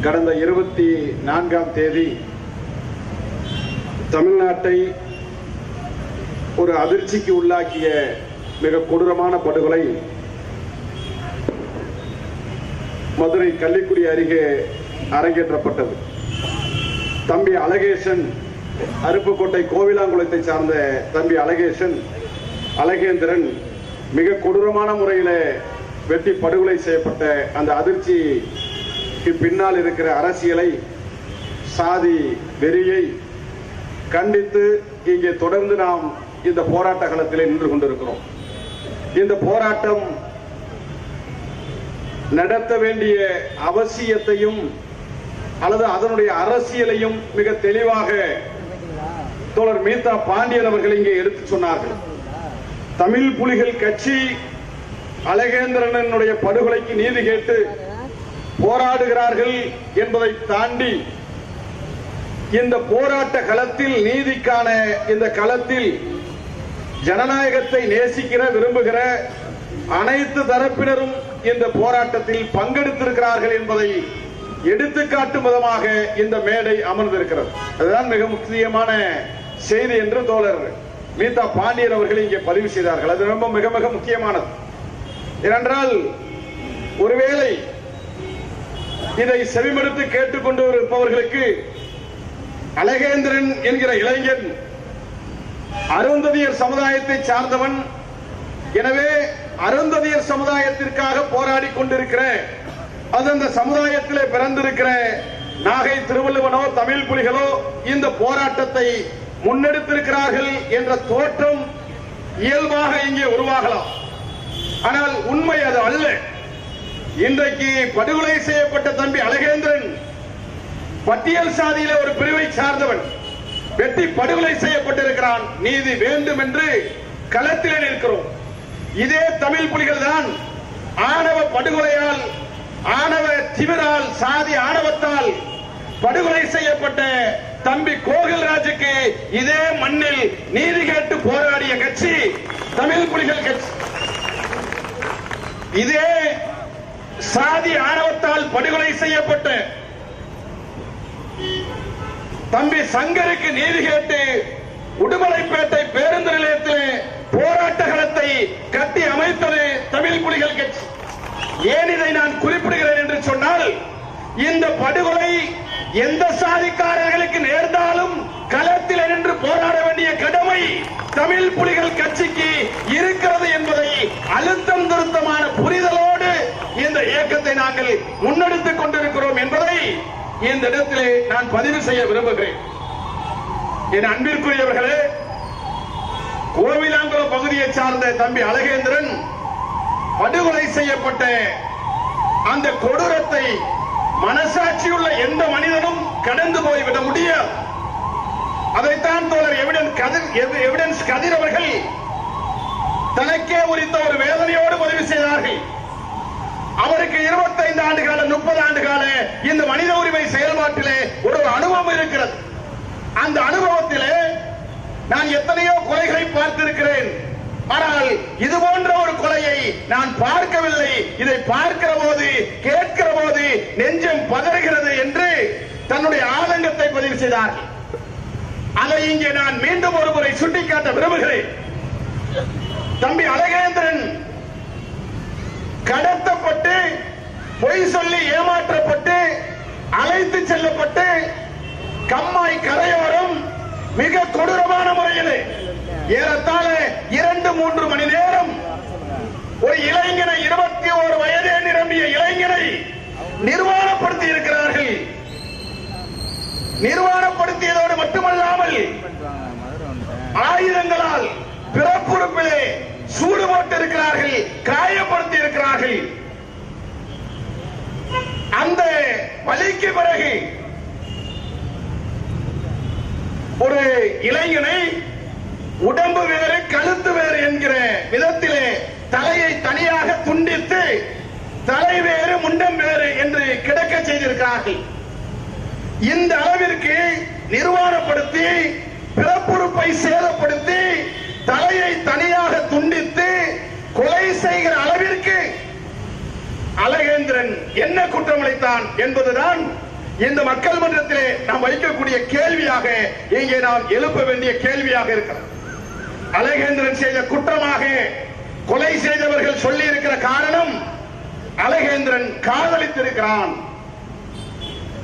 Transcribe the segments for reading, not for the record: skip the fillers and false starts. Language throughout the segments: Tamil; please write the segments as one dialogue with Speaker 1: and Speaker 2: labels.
Speaker 1: கடந்த 24ஆம் தேதி தமிழ்நாட்டை ஒரு அதிர்ச்சிக்கு உள்ளாக்கிய மிக கொடூரமான படுகொலை மதுரை கள்ளிக்குடி அருகே அரங்கேற்றப்பட்டது. தம்பி அழகேசன், அருப்புக்கோட்டை கோவிலாங்குளத்தை சார்ந்த தம்பி அழகேந்திரன் மிக கொடூரமான முறையில் வெட்டி படுகொலை செய்யப்பட்ட அந்த அதிர்ச்சிக்கு பின்னால் இருக்கிற அரசியலை, சாதி வெறியை கண்டித்து இங்கே தொடர்ந்து நாம் இந்த போராட்ட களத்தில் நின்று கொண்டிருக்கிறோம். இந்த போராட்டம் நடத்த வேண்டிய அவசியத்தையும் அல்லது அதனுடைய அரசியலையும் மிக தெளிவாக தோழர் மீதா பாண்டியன் அவர்கள் இங்கே எடுத்து சொன்னார்கள். தமிழ் புலிகள் கட்சி அழகேந்திரனுடைய படுகொலைக்கு நீதி கேட்டு போராடுகிறார்கள் என்பதை தாண்டி இந்த போராட்ட களத்தில், நீதிக்கான இந்த களத்தில் ஜனநாயகத்தை நேசிக்கிற, விரும்புகிற அனைத்து தரப்பினரும் இந்த போராட்டத்தில் பங்கெடுத்திருக்கிறார்கள் என்பதை எடுத்துக்காட்டும் விதமாக இந்த மேடை அமர்ந்திருக்கிறது. அதுதான் மிக முக்கியமான செய்தி என்று தோழர் மீதா பாண்டியன் அவர்கள் இங்கே பதிவு செய்தார்கள். அது ரொம்ப மிக மிக முக்கியமானது. ஏனென்றால் ஒருவேளை இதை செவிமடுத்து கேட்டுக்கொண்டு இருப்பவர்களுக்கு அழகேந்திரன் என்கிற இளைஞன் அருந்ததியர் சமுதாயத்தை சார்ந்தவன், எனவே அருந்ததியர் சமுதாயத்திற்காக போராடி கொண்டிருக்கிற, அது அந்த சமுதாயத்திலே பிறந்திருக்கிற நாகை திருவள்ளுவனோ தமிழ் புலிகளோ இந்த போராட்டத்தை முன்னெடுத்திருக்கிறார்கள் என்ற தோற்றம் இயல்பாக இங்கே உருவாகலாம். ஆனால் உண்மை அது அல்ல. இன்றைக்கு படுகொலை செய்யப்பட்ட தம்பி அழகேந்திரன் பட்டியல் சாதியில ஒரு பிரிவை சார்ந்தவன், வெட்டி படுகொலை செய்யப்பட்டிருக்கிறான். நீதி வேண்டும் என்று களத்திலே நிற்கிறோம். இதே தமிழ் புலிகள் தான் ஆணவ படுகொலையால், ஆணவ திமிரால், சாதி ஆணவத்தால் படுகொலை செய்யப்பட்ட தம்பி கோகில்ராஜுக்கு இதே மண்ணில் நீதி கேட்டு போராடிய கட்சி தமிழ் புலிகள் கட்சி. இதே சாதி ஆணவத்தால் படுகொலை செய்யப்பட்ட தம்பி சங்கருக்கு நீதி கேட்டு உடுமலைப்பேட்டை பேருந்து நிலையத்தில் போராட்ட களத்தை கட்டி அமைத்தது தமிழ் புலிகள் கட்சி. ஏன் இதை நான் குறிப்பிடுகிறேன் என்று சொன்னால், இந்த படுகொலை எந்த சாதிக்காரர்களுக்கு நேர்ந்தாலும் களத்தில் நின்று போராட வேண்டிய கடமை தமிழ் புலிகள் கட்சிக்கு இருக்கிறது என்பதை அழுத்தம் திருத்தமான புரிதலோடு இந்த இயக்கத்தை நாங்கள் முன்னெடுத்துக் கொண்டிருக்கிறோம் என்பதை இந்த இடத்திலே நான் பதிவு செய்ய விரும்புகிறேன். என் அன்பிற்குரியவர்களே, கோவிலாங்குளம் பகுதியை சார்ந்த தம்பி அழகேந்திரன் படுகொலை செய்யப்பட்ட அந்த கொடூரத்தை மனசாட்சியுள்ள எந்த மனிதனும் கடந்து போய்விட முடியாது. அதைத்தான் தோழர் எவிடன்ஸ் கதிர் அவர்கள் தனக்கே உரித்த ஒரு வேதனையோடு பதிவு செய்தார்கள். அவருக்கு 25 ஆண்டு கால, 30 ஆண்டு கால இந்த மனித உரிமை செயல்பாட்டிலே ஒரு அனுபவம் இருக்கிறது. அந்த அனுபவத்திலே நான் எத்தனையோ கொலைகளை பார்த்திருக்கிறேன். ஆனால் இது போன்ற ஒரு கொலையை நான் பார்க்கவில்லை. இதை பார்க்கிற போது, கேட்கிற போது நெஞ்சம் பதறுகிறது என்று தன்னுடைய ஆதங்கத்தை பதிவு செய்தார்கள். அதை இங்கே நான் மீண்டும் ஒரு முறை சுட்டிக்காட்ட விரும்புகிறேன். தம்பி அழகேந்திரன் கடத்தப்பட்டு, பொய் சொல்லி ஏமாற்றப்பட்டு, அழைத்து செல்லப்பட்டு, கம்மாய் கரையோரம் மிக கொடூரமான முறையில் ஏறத்தாழ 2-3 மணி நேரம் ஒரு இளைஞனை, 21 வயதே நிரம்பிய இளைஞனை நிர்வாணப்படுத்தி இருக்கிறார்கள். நிர்வாணப்படுத்தியதோடு மட்டுமல்லாமல் ஆயுதங்களால் பிறப்புறுப்பிலே சூடு போட்டிருக்கிறார்கள், காயப்படுத்தி இருக்கிறார்கள். அந்த வலிக்கு பிறகு ஒரு இளைஞனை உடம்பு வேறு கழுத்து வேறு என்கிற விதத்திலே தலையை தனியாக துண்டித்து, தலை வேறு முண்டம் வேறு என்று கிடக்க செய்திருக்கிறார்கள். இந்த அளவிற்கு நிர்வாணப்படுத்தி, பிறப்புறுப்பை சேதப்படுத்தி, தலையை தனியாக துண்டித்து கொலை செய்கிற அளவிற்கு அழகேந்திரன் என்ன குற்றம் அளித்தான் என்பதுதான் இந்த மக்கள் மன்றத்திலே நாம் வைக்கக்கூடிய கேள்வியாக இங்கே நாம் எழுப்ப வேண்டிய கேள்வியாக இருக்கிறது. அழகேந்திரன் செய்த குற்றமாக கொலை செய்தவர்கள் சொல்லி இருக்கிற காரணம் அழகேந்திரன் காதலித்திருக்கிறான்.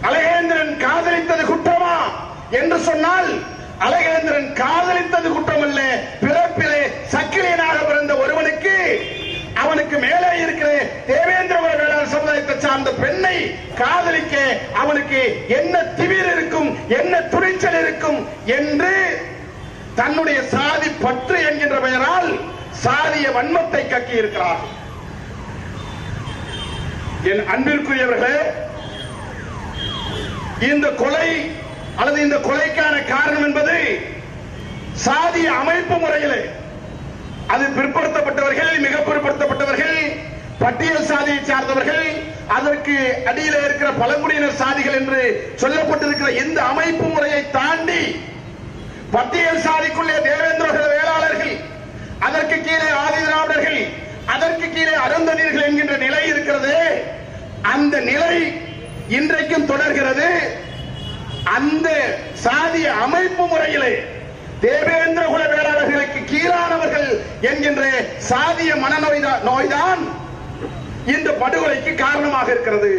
Speaker 1: அழகேந்திரன் காதலித்தது குற்றமா என்று சொன்னால் அழகேந்திரன் காதலித்தது குற்றம் அல்ல. பிறப்பிலே சக்கிலியனாக பிறந்த ஒருவனுக்கு அவனுக்கு மேலே இருக்கிற தேவேந்திரகுல வேளாளர் சமுதாயத்தை சார்ந்த பெண்ணை காதலிக்க அவனுக்கு என்ன திமிர் இருக்கும், என்ன துணிச்சல் இருக்கும் என்று தன்னுடைய சாதி பற்று என்கின்ற பெயரால் சாதிய வன்மத்தை கக்கி இருக்கிறார். என் அன்பிற்குரியவர்களே, இந்த கொலை அல்லது இந்த கொலைக்கான காரணம் என்பது சாதிய அமைப்பு முறையில் அது பிற்படுத்தப்பட்டவர்கள், மிக பிற்படுத்தப்பட்டவர்கள், பட்டியல் சாதியை சார்ந்தவர்கள், அதற்கு அடியில் இருக்கிற பழங்குடியினர் சாதிகள் என்று சொல்லப்பட்டிருக்கிற இந்த அமைப்பு முறையை தாண்டி பட்டியல் சாதிக்குள்ளே தேவேந்திர வேளாளர்கள், அதற்கு கீழே ஆதி திராவிடர்கள், அதற்கு கீழே அருந்ததியர்கள் என்கின்ற நிலை இருக்கிறது. அந்த நிலை இன்றைக்கும் தொடர்கிறது. அந்த சாதிய அமைப்பு முறையிலே தேவேந்திர குல வேளாளர்களுக்கு கீழானவர்கள் என்கின்ற சாதிய நோய்தான் இந்த படுகொலைக்கு காரணமாக இருக்கிறது.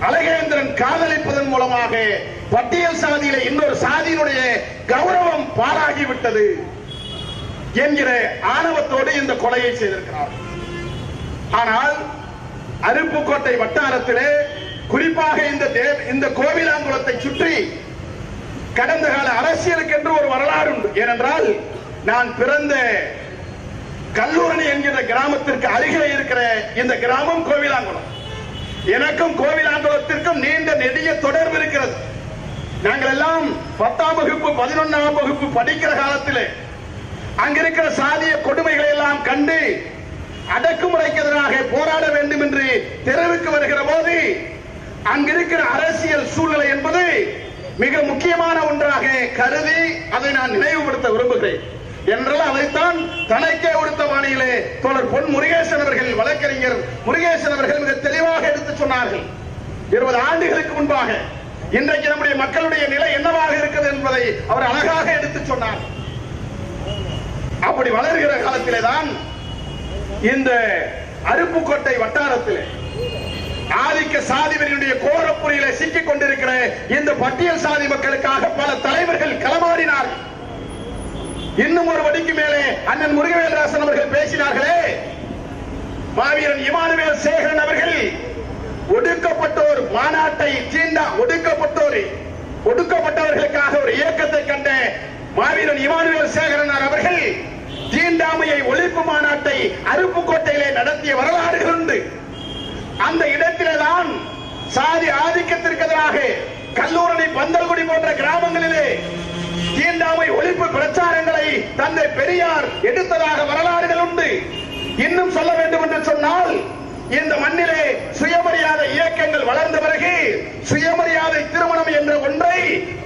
Speaker 1: அழகேந்திரன் காதலிப்பதன் மூலமாக பட்டியல் சாதியிலே இன்னொரு சாதியினுடைய கௌரவம் பாழாகிவிட்டது என்கிற ஆணவத்தோடு இந்த கொலையை செய்திருக்கிறார். ஆனால் அருப்புக்கோட்டை வட்டாரத்திலே குறிப்பாக இந்த கோவிலாங்குளத்தை சுற்றி கடந்த கால அரசியலுக்கு என்று ஒரு வரலாறு உண்டு. ஏனென்றால் நான் பிறந்த கல்லூரணி என்கிற கிராமத்திற்கு அருகிலே இருக்கிற இந்த கிராமம் கோவிலாங்குளம். எனக்கும் கோவிலாங்குளத்திற்கும் நீண்ட நெடிய தொடர்பு இருக்கிறது. நாங்கள் எல்லாம் 10ஆம் வகுப்பு 11ஆம் வகுப்பு படிக்கிற காலத்திலே அங்கிருக்கிற சாதிய கொடுமைகளை எல்லாம் கண்டு அடக்குமுறைக்கு எதிராக போராட வேண்டும் என்று தெருவுக்கு வருகிற போது அங்கிருக்கிற அரசியல் சூழ்நிலை என்பது மிக முக்கியமான ஒன்றாக கருதி அதை நான் நினைவுபடுத்த விரும்புகிறேன். என்றால் அதைத்தான் தனக்கே உடுத்த பாணியிலே தோழர் பொன் முருகேசன் அவர்கள், வழக்கறிஞர் முருகேசன் அவர்கள் மிக தெளிவாக எடுத்து சொன்னார்கள். 20 ஆண்டுகளுக்கு முன்பாக இன்றைக்கு நம்முடைய மக்களுடைய நிலை என்னவாக இருக்கிறது என்பதை அவர் அழகாக எடுத்து சொன்னார். அப்படி வளர்கிற காலத்திலே தான் இந்த அருப்புக்கோட்டை வட்டாரத்திலே ஆதிக்க சாதிவரினுடைய கோரப்புரியிலே சிக்கிக் கொண்டிருக்கிற இந்த பட்டியல் சாதி மக்களுக்காக பல தலைவர்கள் களமாடினார்கள். இன்னும் ஒரு வடிக்கு மேலே அண்ணன் முருகவேல்ராசன் அவர்கள் பேசினார்களே, மாவீரன் இமானுவேல் சேகரன் அவர்கள் ஒடுக்கப்பட்டோர் மாநாட்டை ஒடுக்கப்பட்டவர்களுக்காக ஒரு இயக்கத்தை கண்ட மாவீரன் இமானுவேல் சேகரன் அவர்கள் தீண்டாமையை ஒழிப்பு மாநாட்டை அருப்புக்கோட்டையிலே நடத்திய வரலாறுகள் உண்டு. அந்த இடத்தில்தான் சாதி ஆதிக்கத்திற்கு எதிராக கல்லூரணி, பந்தல்குடி போன்ற கிராமங்களிலே தீண்டாமை ஒழிப்பு பிரச்சாரங்களை தந்தை பெரியார் எடுத்ததாக வரலாறுகள் உண்டு. இன்னும் சொல்ல வேண்டும் என்று சொன்னால் இந்த மண்ணிலே சுயமரியாதை இயக்கங்கள் வளர்ந்த பிறகு சுயமரியாதை திருமணம் என்ற ஒன்றை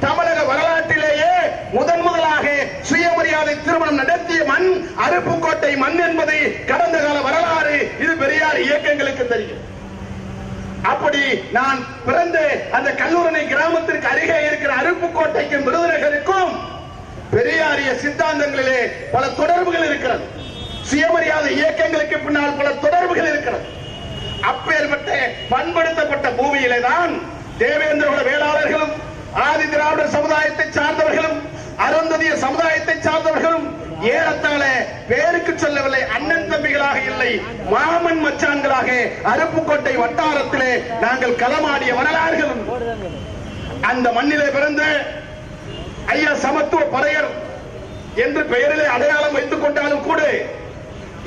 Speaker 1: தமிழக வரலாற்றிலேயே முதலாக சுயமரியாதை திருமணம் நடத்திய மண் அருப்புக்கோட்டை மண் என்பது கடந்த கால வரலாறு. இது பெரியார் இயக்கங்களுக்கு தெரியும். அப்படி நான் பிறந்த அந்த கல்லூரணி கிராமத்திற்கு அருகே இருக்கிற அருப்புக்கோட்டைக்கும் விருதுநகருக்கும் பெரியாரிய சித்தாந்தங்களிலே பல தொடர்புகள் இருக்கிறது. சுயமரியாதை இயக்கங்களுக்கு பின்னால் பல தொடர்புகள் இருக்கிறது. அப்பேற்பட்ட பண்படுத்தப்பட்ட பூமியிலே தான் தேவேந்திர குல வேளாளர்களும், ஆதி திராவிடர் சமுதாயத்தை சார்ந்தவர்களும், அருந்ததிய சமுதாயத்தை சார்ந்தவர்களும் ஏறத்தாழ பேருக்கு சொல்லவில்லை, அண்ணன் தம்பிகளாக இல்லை, மாமன் மச்சான்களாக அருப்புக்கோட்டை வட்டாரத்திலே நாங்கள் களமாடிய வரலாறுகள். அந்த மண்ணிலே பிறந்த ஐயா சமத்துவ பறையர் என்று பெயரிலே அடையாளம் வைத்துக் கொண்டாலும் கூட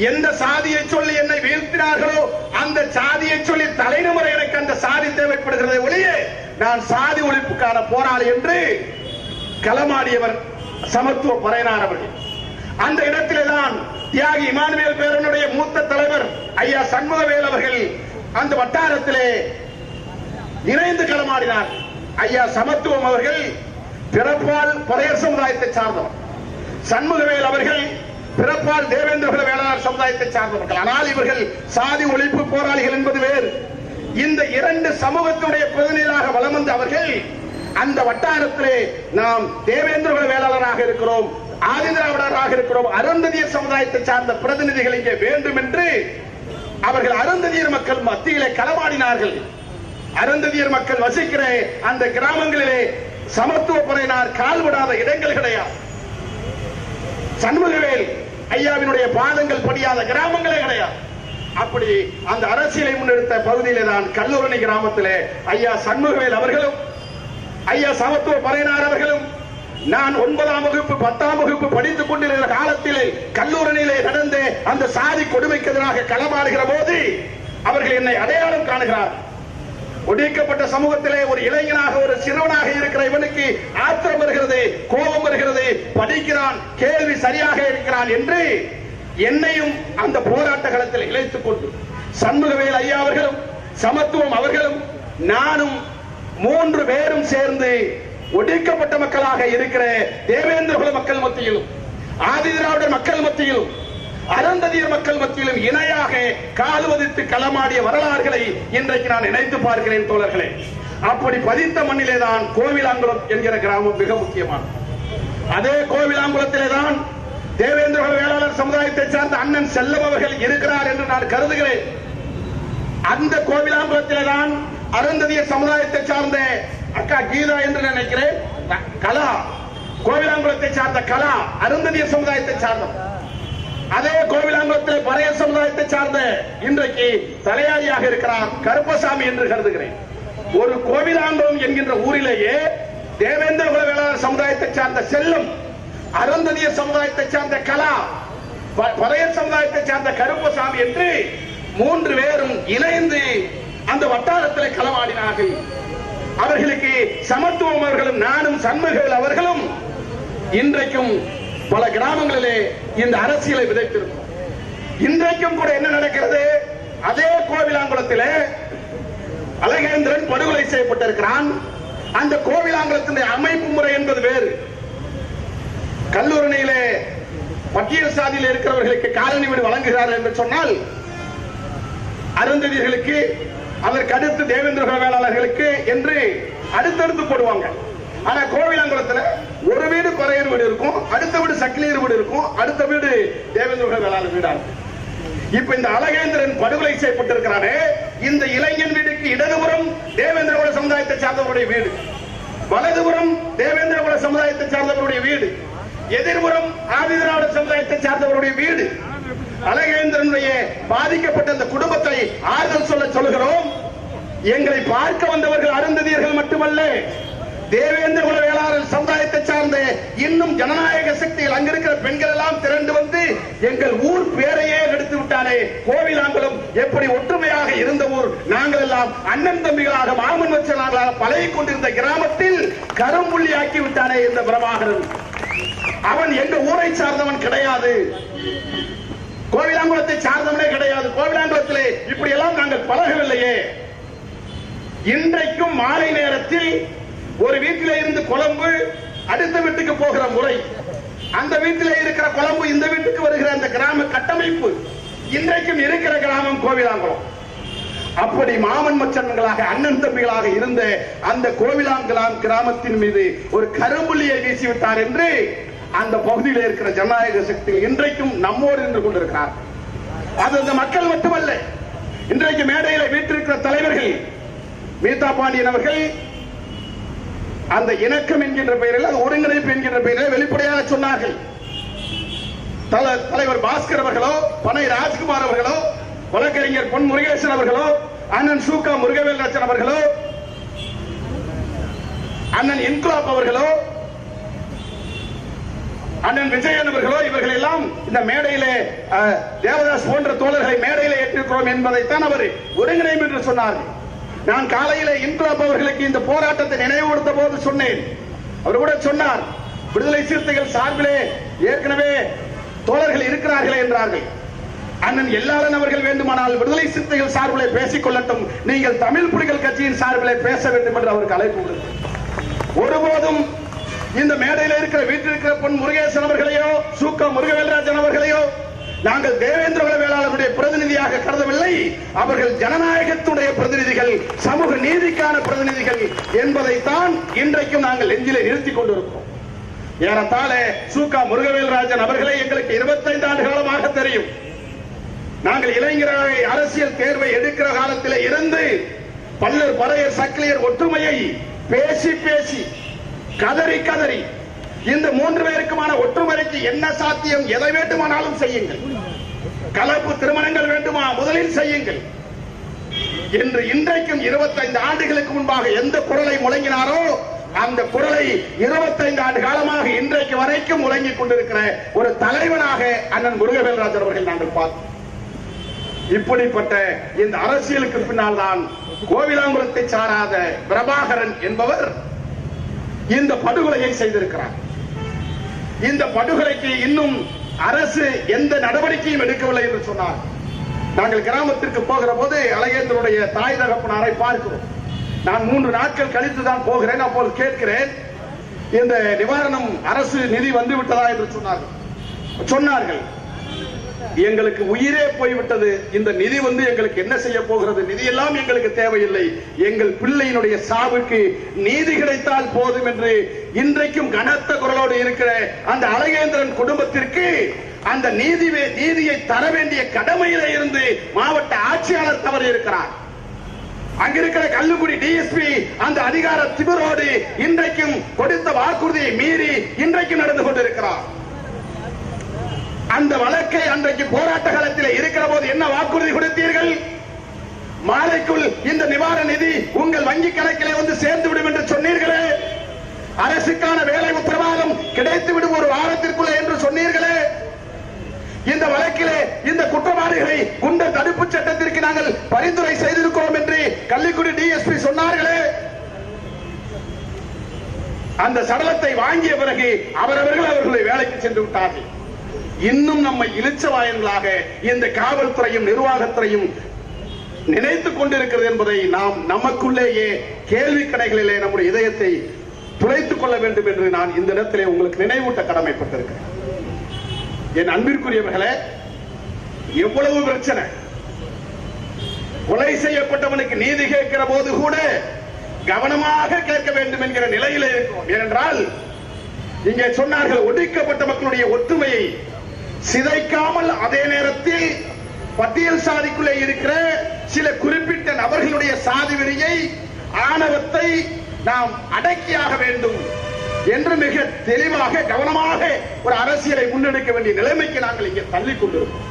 Speaker 1: எந்த சாதியை சொல்லி என்னை வீழ்த்தினார்களோ அந்த சாதியை சொல்லி தலைமுறை எனக்கு அந்த சாதி தேவைப்படுகிறதை ஒழிய நான் சாதி ஒழிப்புக்கான போராளி என்று களமாடியவர் சமத்துவ பறையனார் அவர்கள். அந்த இடத்தில்தான் தியாகி இமானுவேல் பேரனுடைய மூத்த தலைவர் ஐயா சண்முகவேல் அவர்கள் அந்த வட்டாரத்திலே இணைந்து களமாடினார். ஐயா சமத்துவம் அவர்கள் பிறப்பால் பறையர் சமுதாயத்தை சார்ந்தவர். சண்முகவேல் அவர்கள் பிறப்பால் தேவேந்திர வேளாளர் சமுதாயத்தை சார்ந்தவர்கள். ஆனால் இவர்கள் சாதி ஒழிப்பு போராளிகள் என்பது வேறு. இந்த இரண்டு சமூகத்தினுடைய பிரதிநிதியாக வலம் வந்த அவர்கள் அந்த வட்டாரத்திலே நாம் தேவேந்திர வேளாளராக இருக்கிறோம், ஆதிதிராவிடராக இருக்கிறோம், அருந்ததியர் சமுதாயத்தை சார்ந்த பிரதிநிதிகள் இங்கே வேண்டும் என்று அவர்கள் அருந்ததியர் மக்கள் மத்தியிலே களமாடினார்கள். அருந்ததியர் மக்கள் வசிக்கிற அந்த கிராமங்களிலே சமத்துவ படையினார் கால்விடாத இடங்கள் கிடையாது. சண்முகவேல் ஐயாவினுடைய பாதங்கள் படியாத கிராமங்களே கிடையாது. அப்படி அந்த அரசியலை முன்னெடுத்த பகுதியிலே தான் கல்லூரணி கிராமத்திலே ஐயா சண்முகவேல் அவர்களும் ஐயா சமத்துவ படையினார் அவர்களும் நான் 9ஆம் வகுப்பு 10ஆம் வகுப்பு படித்துக் கொண்டிருந்த காலத்திலே கல்லூரணியிலே நடந்த அந்த சாதி கொடுமைக்கு எதிராக களமாடுகிற போது அவர்கள் என்னை அடையாளம் காணுகிறார். ஒடுக்கப்பட்ட சமூகத்திலே ஒரு இளைஞனாக ஒரு சிறுவனாக இருக்கிற இவனுக்கு ஆத்திரம் வருகிறது, கோபம் வருகிறது, படிக்கிறான், கேள்வி சரியாக இருக்கிறான் என்று என்னையும் அந்த போராட்ட களத்தில் இழைத்துக் கொண்டு சண்முகவேல் ஐயா அவர்களும் சமத்துவம் அவர்களும் நானும் 3 பேரும் சேர்ந்து ஒடுக்கப்பட்ட மக்களாக இருக்கிற தேவேந்திர குல மக்கள் மத்தியிலும் ஆதிதிராவிடர் மக்கள் மத்தியிலும் அருந்ததியர் மக்கள் மத்தியிலும் இணையாக கால்வதித்து களமாடிய வரலாறுகளை இன்றைக்கு நான் நினைத்து பார்க்கிறேன் தோழர்களே. அப்படி பதித்த மண்ணிலே தான் கோவிலாங்குளம் என்கிற கிராமம் மிக முக்கியமானது. அதே கோவிலாங்குளத்திலே தான் தேவேந்திர குல வேளாளர் சமுதாயத்தை சார்ந்த அண்ணன் செல்லம் அவர்கள் இருக்கிறார் என்று நான் கருதுகிறேன். அந்த கோவிலாங்குளத்திலே தான் அருந்ததியர் சமுதாயத்தை சார்ந்த அக்கா கீதா என்று நினைக்கிறேன் கலா, கோவிலாங்குளத்தை சார்ந்த கலா அருந்ததியர் சமுதாயத்தை சார்ந்த, அதே கோவிலாங்குளத்தில் பறைய சமுதாயத்தை சார்ந்த இன்றைக்கு தலையாரியாக இருக்கிறார் கருப்பசாமி என்று கருதுகிறேன். ஒரு கோவிலாங்குளம் என்கின்ற ஊரிலேயே தேவேந்திர குல வேளாளர் சமுதாயத்தை சார்ந்த செல்லும், அருந்ததியர் சமுதாயத்தை சார்ந்த கலா, பறைய சமுதாயத்தை சார்ந்த கருப்பசாமி என்று 3 பேரும் இணைந்து அந்த வட்டாரத்தில் களமாடினார்கள். அவர்களுக்கு சமத்துவம் அவர்களும் நானும் சண்முகவேல் அவர்களும் இன்றைக்கும் பல கிராமங்களிலே இந்த அரசியலை விதைத்திருக்கிறோம். இன்றைக்கும் கூட என்ன நடக்கிறது? அதே கோவிலாங்குளத்திலே அழகேந்திரன் படுகொலை செய்யப்பட்டிருக்கிறான். அந்த கோவிலாங்குளத்தினுடைய அமைப்பு முறை என்பது வேறு. கல்லூரணியிலே பட்டியல் சாதியில் இருக்கிறவர்களுக்கு காலனி வீடு வழங்குகிறார்கள் என்று சொன்னால் அருந்ததியர்களுக்கு அதற்கு அடுத்து தேவேந்திர குல வேளாளர்களுக்கு என்று அடுத்தடுத்து போடுவாங்க. ஆனா கோவிலாங்குளத்தில் ஒரு வீடு பறையர் வீடு இருக்கும், அடுத்த வீடு சக்கிலியர் வீடு இருக்கும், அடுத்த வீடு தேவேந்திர குல வேளாளர் வீடா. இப்ப இந்த அழகேந்திரன் படுகொலை செய்யப்பட்டிருக்கிறானே, இந்த இளைஞன் வீடுக்கு இடதுபுறம் தேவேந்திர குல சமுதாயத்தை சார்ந்தவருடைய வீடு, வலதுபுறம் தேவேந்திர குல சமுதாயத்தை சார்ந்தவருடைய வீடு, எதிர்புறம் ஆதிதிராவிடர் சமுதாயத்தை சார்ந்தவருடைய வீடு. அழகேந்திரனுடைய பாதிக்கப்பட்ட அந்த குடும்பத்தை ஆறுதல் சொல்ல சொல்லுகிறோம். எங்களை பார்க்க வந்தவர்கள் அருந்ததியர்கள் மட்டுமல்ல, தேவேந்திர குல வேளாளர் சமுதாயத்தை சார்ந்த இன்னும் ஜனநாயக சக்தியில் அங்கிருக்கிற பெண்கள் எல்லாம் திரண்டு வந்து எங்கள் ஊர் பேரையே எடுத்து விட்டானே. கோவிலாங்குளம் எப்படி ஒற்றுமையாக இருந்த ஊர், நாங்கள் எல்லாம் அண்ணன் தம்பிகளாக மாமன் வச்சனாக பழகிக் கொண்டிருந்த கிராமத்தில் கரும்புள்ளியாக்கி விட்டானே இந்த பிரபாகரன். அவன் எங்க ஊரை சார்ந்தவன் கிடையாது, கோவிலாங்குளத்தை சார்ந்தவனே கிடையாது. கோவிலாங்குளத்திலே இப்படி எல்லாம் நாங்கள் பழகவில்லையே. இன்றைக்கும் மாலை நேரத்தில் ஒரு வீட்டிலே இருந்து குழம்பு அடுத்த வீட்டுக்கு போகிற முறை, அந்த வீட்டிலே இருக்கிற குழம்பு இந்த வீட்டுக்கு வருகிற அந்த கிராம கட்டமைப்பு இன்றைக்கும் இருக்கிற கிராமம் கோவிலாங்குளம். அப்படி மாமன் மச்சன்களாக அண்ணன் தம்பிகளாக இருந்த அந்த கோவிலாங்குளம் கிராமத்தின் மீது ஒரு கரும்புள்ளியை வீசிவிட்டார் என்று அந்த பகுதியில் இருக்கிற ஜனநாயக சக்தி இன்றைக்கும் நம்மோடு நின்று கொண்டிருக்கிறார். அது அந்த மக்கள் மட்டுமல்ல, இன்றைக்கு மேடையில் வீட்டிருக்கிற தலைவர்கள் மீதா பாண்டியன் அவர்கள் அந்த இணக்கம் என்கின்ற பெயரில், அது ஒருங்கிணைப்பு என்கின்ற பெயரில் வெளிப்படையாக சொன்னார்கள். தலைவர் பாஸ்கர் அவர்களோ, பனை ராஜ்குமார் அவர்களோ, வழக்கறிஞர் பொன் முருகேசன் அவர்களோ, அண்ணன் சூகா முருகவேல் அவர்களோ, அண்ணன் இன்குலாப் அவர்களோ, அண்ணன் விஜயன் அவர்களோ, இவர்கள் எல்லாம் இந்த மேடையிலே தேவதாஸ் போன்ற தோழர்களை மேடையிலே ஏற்றிருக்கிறோம் என்பதைத்தான் அவர் ஒருங்கிணைப்பு என்று சொன்னார்கள். நான் காலையிலே இன்குலாப் அவர்களுக்கு இந்த போராட்டத்தை நினைவுபடுத்த போது சொன்னேன். அவர் கூட சொன்னார், விடுதலை சிறுத்தைகள் சார்பிலே ஏற்கனவே தோழர்கள் இருக்கிறார்களே என்றார்கள். அண்ணன் எல்லாளன் அவர்கள் வேண்டுமானால் விடுதலை சிறுத்தைகள் சார்பிலே பேசிக் கொள்ளட்டும், நீங்கள் தமிழ் புலிகள் கட்சியின் சார்பிலே பேச வேண்டும் என்று அவருக்கு அழைப்பு விடுத்தார். ஒருபோதும் இந்த மேடையில் இருக்கிற வீட்டில் இருக்கிற பொன் முருகேசன் அவர்களையோ சூக்கா முருகவேல்ராஜன் அவர்களையோ நாங்கள் தேவேந்திர குல வேளாளருடைய பிரதிநிதியாக கருதவில்லை. அவர்கள் ஜனநாயகத்துடைய பிரதிநிதிகள், சமூக நீதிக்கான பிரதிநிதிகள் என்பதைத்தான் இன்றைக்கும் நாங்கள் நெஞ்சிலே நிறுத்திக் கொண்டிருக்கிறோம். ஏறத்தாழ சூக்கா முருகவேல்ராஜன் அவர்களை எங்களுக்கு 25 ஆண்டு காலமாக தெரியும். நாங்கள் இளைஞரை அரசியல் தேர்வை எடுக்கிற காலத்திலே இருந்து பல்லர் பறையர் சக்கிலியர் ஒற்றுமையை பேசி பேசி கதறி கதறி இந்த 3 பேருக்குமான ஒற்றுமைக்கு என்ன சாத்தியம், எதை வேண்டுமானாலும் செய்யுங்கள், கலப்பு திருமணங்கள் வேண்டுமா முதலில் செய்யுங்கள் என்று இன்றைக்கும் 25 ஆண்டுகளுக்கு முன்பாக எந்த குரலை முழங்கினாரோ அந்த குரலை 25 ஆண்டு காலமாக இன்றைக்கு வரைக்கும் முழங்கிக் கொண்டிருக்கிற ஒரு தலைவனாக அண்ணன் முருகவேல்ராஜன் அவர்கள் நாங்கள் பார்த்தோம். இப்படிப்பட்ட இந்த அரசியலுக்கு பின்னால் தான் கோவிலாங்குளத்தை சாராத பிரபாகரன் என்பவர் இந்த படுகொலையை செய்திருக்கிறார். இந்த படுகொலைக்கு இன்னும் அரசு எந்த நடவடிக்கையும் எடுக்கவில்லை என்று சொன்னார். நாங்கள் கிராமத்திற்கு போகிற போது அழகேந்திரனுடைய தாய் தகப்பனாரை பார்க்கிறோம். நான் 3 நாட்கள் கழித்து தான் போகிறேன். அப்போது கேட்கிறேன், இந்த நிவாரணம் அரசு நிதி வந்து விட்டதா என்று சொன்னார்கள். எங்களுக்கு உயிரே போய்விட்டது, இந்த நிதி வந்து எங்களுக்கு என்ன செய்ய போகிறது, நிதி எல்லாம் எங்களுக்கு தேவையில்லை, எங்கள் பிள்ளையினுடைய சாவுக்கு நீதி கிடைத்தால் போதும் என்று இன்றைக்கும் கனத்த குரலோடு இருக்கிற அந்த அழகேந்திரன் குடும்பத்திற்கு அந்த நீதியை தர வேண்டிய கடமையில இருந்து மாவட்ட ஆட்சியாளர் தவறி இருக்கிறார். அங்கிருக்கிற கல்லுக்குடி டிஎஸ்பி அந்த அதிகார திமிரோடு இன்றைக்கும் கொடுத்த வாக்குறுதியை மீறி இன்றைக்கும் நடந்து கொண்டிருக்கிறார். அந்த வழக்கை அன்றைக்கு போராட்ட காலத்தில் இருக்கிற போது என்ன வாக்குறுதி கொடுத்தீர்கள்? மாலைக்குள் இந்த நிவாரண நிதி உங்கள் வங்கி கணக்கிலே வந்து சேர்ந்து விடும் என்று சொன்னீர்களே. அரசுக்கான வேலை உத்தரவாதம் கிடைத்துவிடும் ஒரு வாரத்திற்குள்ள என்று சொன்னீர்களே. இந்த வழக்கிலே இந்த குற்றவாளிகளை குண்டர் தடுப்பு சட்டத்திற்கு நாங்கள் பரிந்துரை செய்திருக்கிறோம் என்று கள்ளிக்குடி டிஎஸ்பி சொன்னார்களே. அந்த சடலத்தை வாங்கிய பிறகு அவர்களுடைய வேலைக்கு சென்று விட்டார்கள். இன்னும் நம்மை இளிச்சவாயன்களாக இந்த காவல்துறையும் நிர்வாகத்துறையும் நினைத்துக் கொண்டிருக்கிறது என்பதை நாம் நமக்குள்ளேயே கேள்வி கடைகளிலே நம்முடைய இதயத்தை துளைத்துக் கொள்ள வேண்டும் என்று நான் இந்த இடத்திலே உங்களுக்கு நினைவூட்ட கடமைப்பட்டிருக்கிறேன். என் அன்பிற்குரியவர்களே, எவ்வளவு பிரச்சனை, கொலை செய்யப்பட்டவனுக்கு நீதி கேட்கிற போது கூட கவனமாக கேட்க வேண்டும் என்கிற நிலையில இருக்கும். ஏனென்றால் இங்கே சொன்னார்கள், ஒடுக்கப்பட்ட மக்களுடைய ஒற்றுமையை சிதைக்காமல் அதே நேரத்தில் பட்டியல் சாதிக்குள்ளே இருக்கிற சில குறிப்பிட்ட நபர்களுடைய சாதி வெறியை ஆணவத்தை நாம் அடக்கியாக வேண்டும் என்று மிக தெளிவாக கவனமாக ஒரு அரசியலை முன்னெடுக்க வேண்டிய நிலைமைக்கு நாங்கள் இங்கே தள்ளிக் கொண்டிருக்கிறோம்.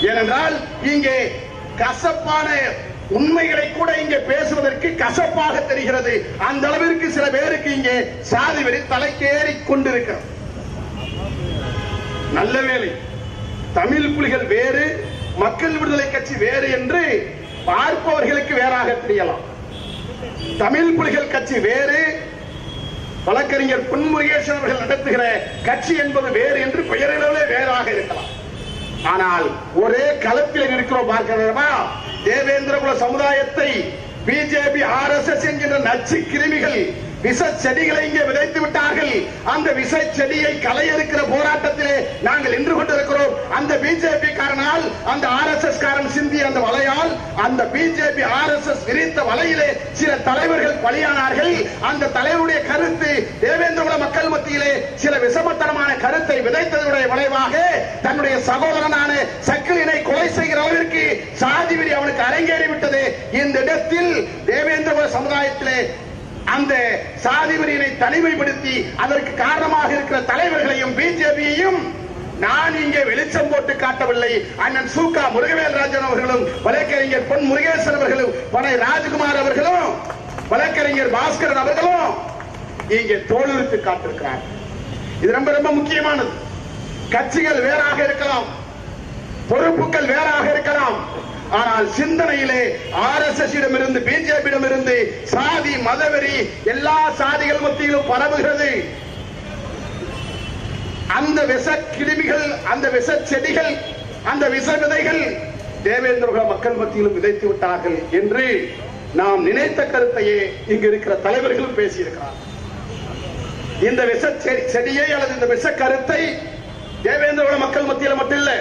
Speaker 1: ஏனென்றால் இங்கே கசப்பான உண்மைகளை கூட இங்கே பேசுவதற்கு கசப்பாக தெரிகிறது. அந்த அளவிற்கு சில பேருக்கு இங்கே சாதி வெறி தலைக்கேறி கொண்டிருக்கிறது. நல்ல வேளை தமிழ் புலிகள் வேறு, மக்கள் விடுதலை கட்சி வேறு என்று பார்ப்பவர்களுக்கு வேறாக தெரியலாம். தமிழ் புலிகள் கட்சி வேறு, வழக்கறிஞர் பொன் முருகேசன் அவர்கள் நடத்துகிற கட்சி என்பது வேறு என்று பெயரிலே வேறாக இருக்கலாம். ஆனால் ஒரே களத்தில் இருக்கிறோம். பார்க்கிறோமா, தேவேந்திர குல சமுதாயத்தை பிஜேபி RSS என்கின்ற நச்சு கிருமிகள் விஷ செடிகளை இங்கே விதைத்து விட்டார்கள். அந்த விஷ செடியை களையெடுக்கிற போராட்டத்திலே நாங்கள் நின்று கொண்டிருக்கிறோம். அந்த பிஜேபி காரனால், அந்த RSS காரன் சிந்திய அந்த வலையால், அந்த பிஜேபி RSS விரித்த வலையிலே சில தலைவர்கள் பலியானார்கள். அந்த தலைவருடைய கருத்து தேவேந்திர குல மக்கள் மத்தியிலே சில விஷமத்தனமான கருத்தை விதைத்ததுடைய விளைவாக தன்னுடைய சகோதரனான சக்கிலினை கொலை செய்கிற அளவிற்கு சாதி வெறி அவனுக்கு அரங்கேறிவிட்டது. இந்த இடத்தில் தேவேந்திர குல சமுதாயத்திலே அந்த சாதி வெறியினை தனிமைப்படுத்தி அதற்கு காரணமாக இருக்கிற தலைவர்களையும் பிஜேபியையும் நான் இங்கே வெளிச்சம் போட்டு காட்டவில்லை. அண்ணன் சூக்கா முருகவேல்ராஜன் அவர்களும், வழக்கறிஞர் பொன் முருகேசன் அவர்களும், பனை ராஜ்குமார் அவர்களும், வழக்கறிஞர் பாஸ்கரன் அவர்களும் இங்கே தோலுரித்து காட்டிருக்கிறார். இது ரொம்ப ரொம்ப முக்கியமானது. கட்சிகள் வேறாக இருக்கலாம், பொறுப்புகள் வேறாக இருக்கலாம், ஆனால் சிந்தனையிலே RSS இடமிருந்து பிஜேபியிடமிருந்து சாதி மதவெறி எல்லா சாதிகள் மத்தியிலும் பரவுகிறது. அந்த விஷ கிருமிகள், அந்த விஷ செடிகள், அந்த விஷ விதைகள் தேவேந்திர குல மக்கள் மத்தியிலும் விதைத்து விட்டார்கள் என்று நாம் நினைத்த கருத்தையே இங்கு இருக்கிற தலைவர்களும் பேசியிருக்கிறார். இந்த விஷ செடியை அல்லது இந்த விஷ கருத்தை தேவேந்திர மக்கள் மத்தியில் மட்டும் இல்ல,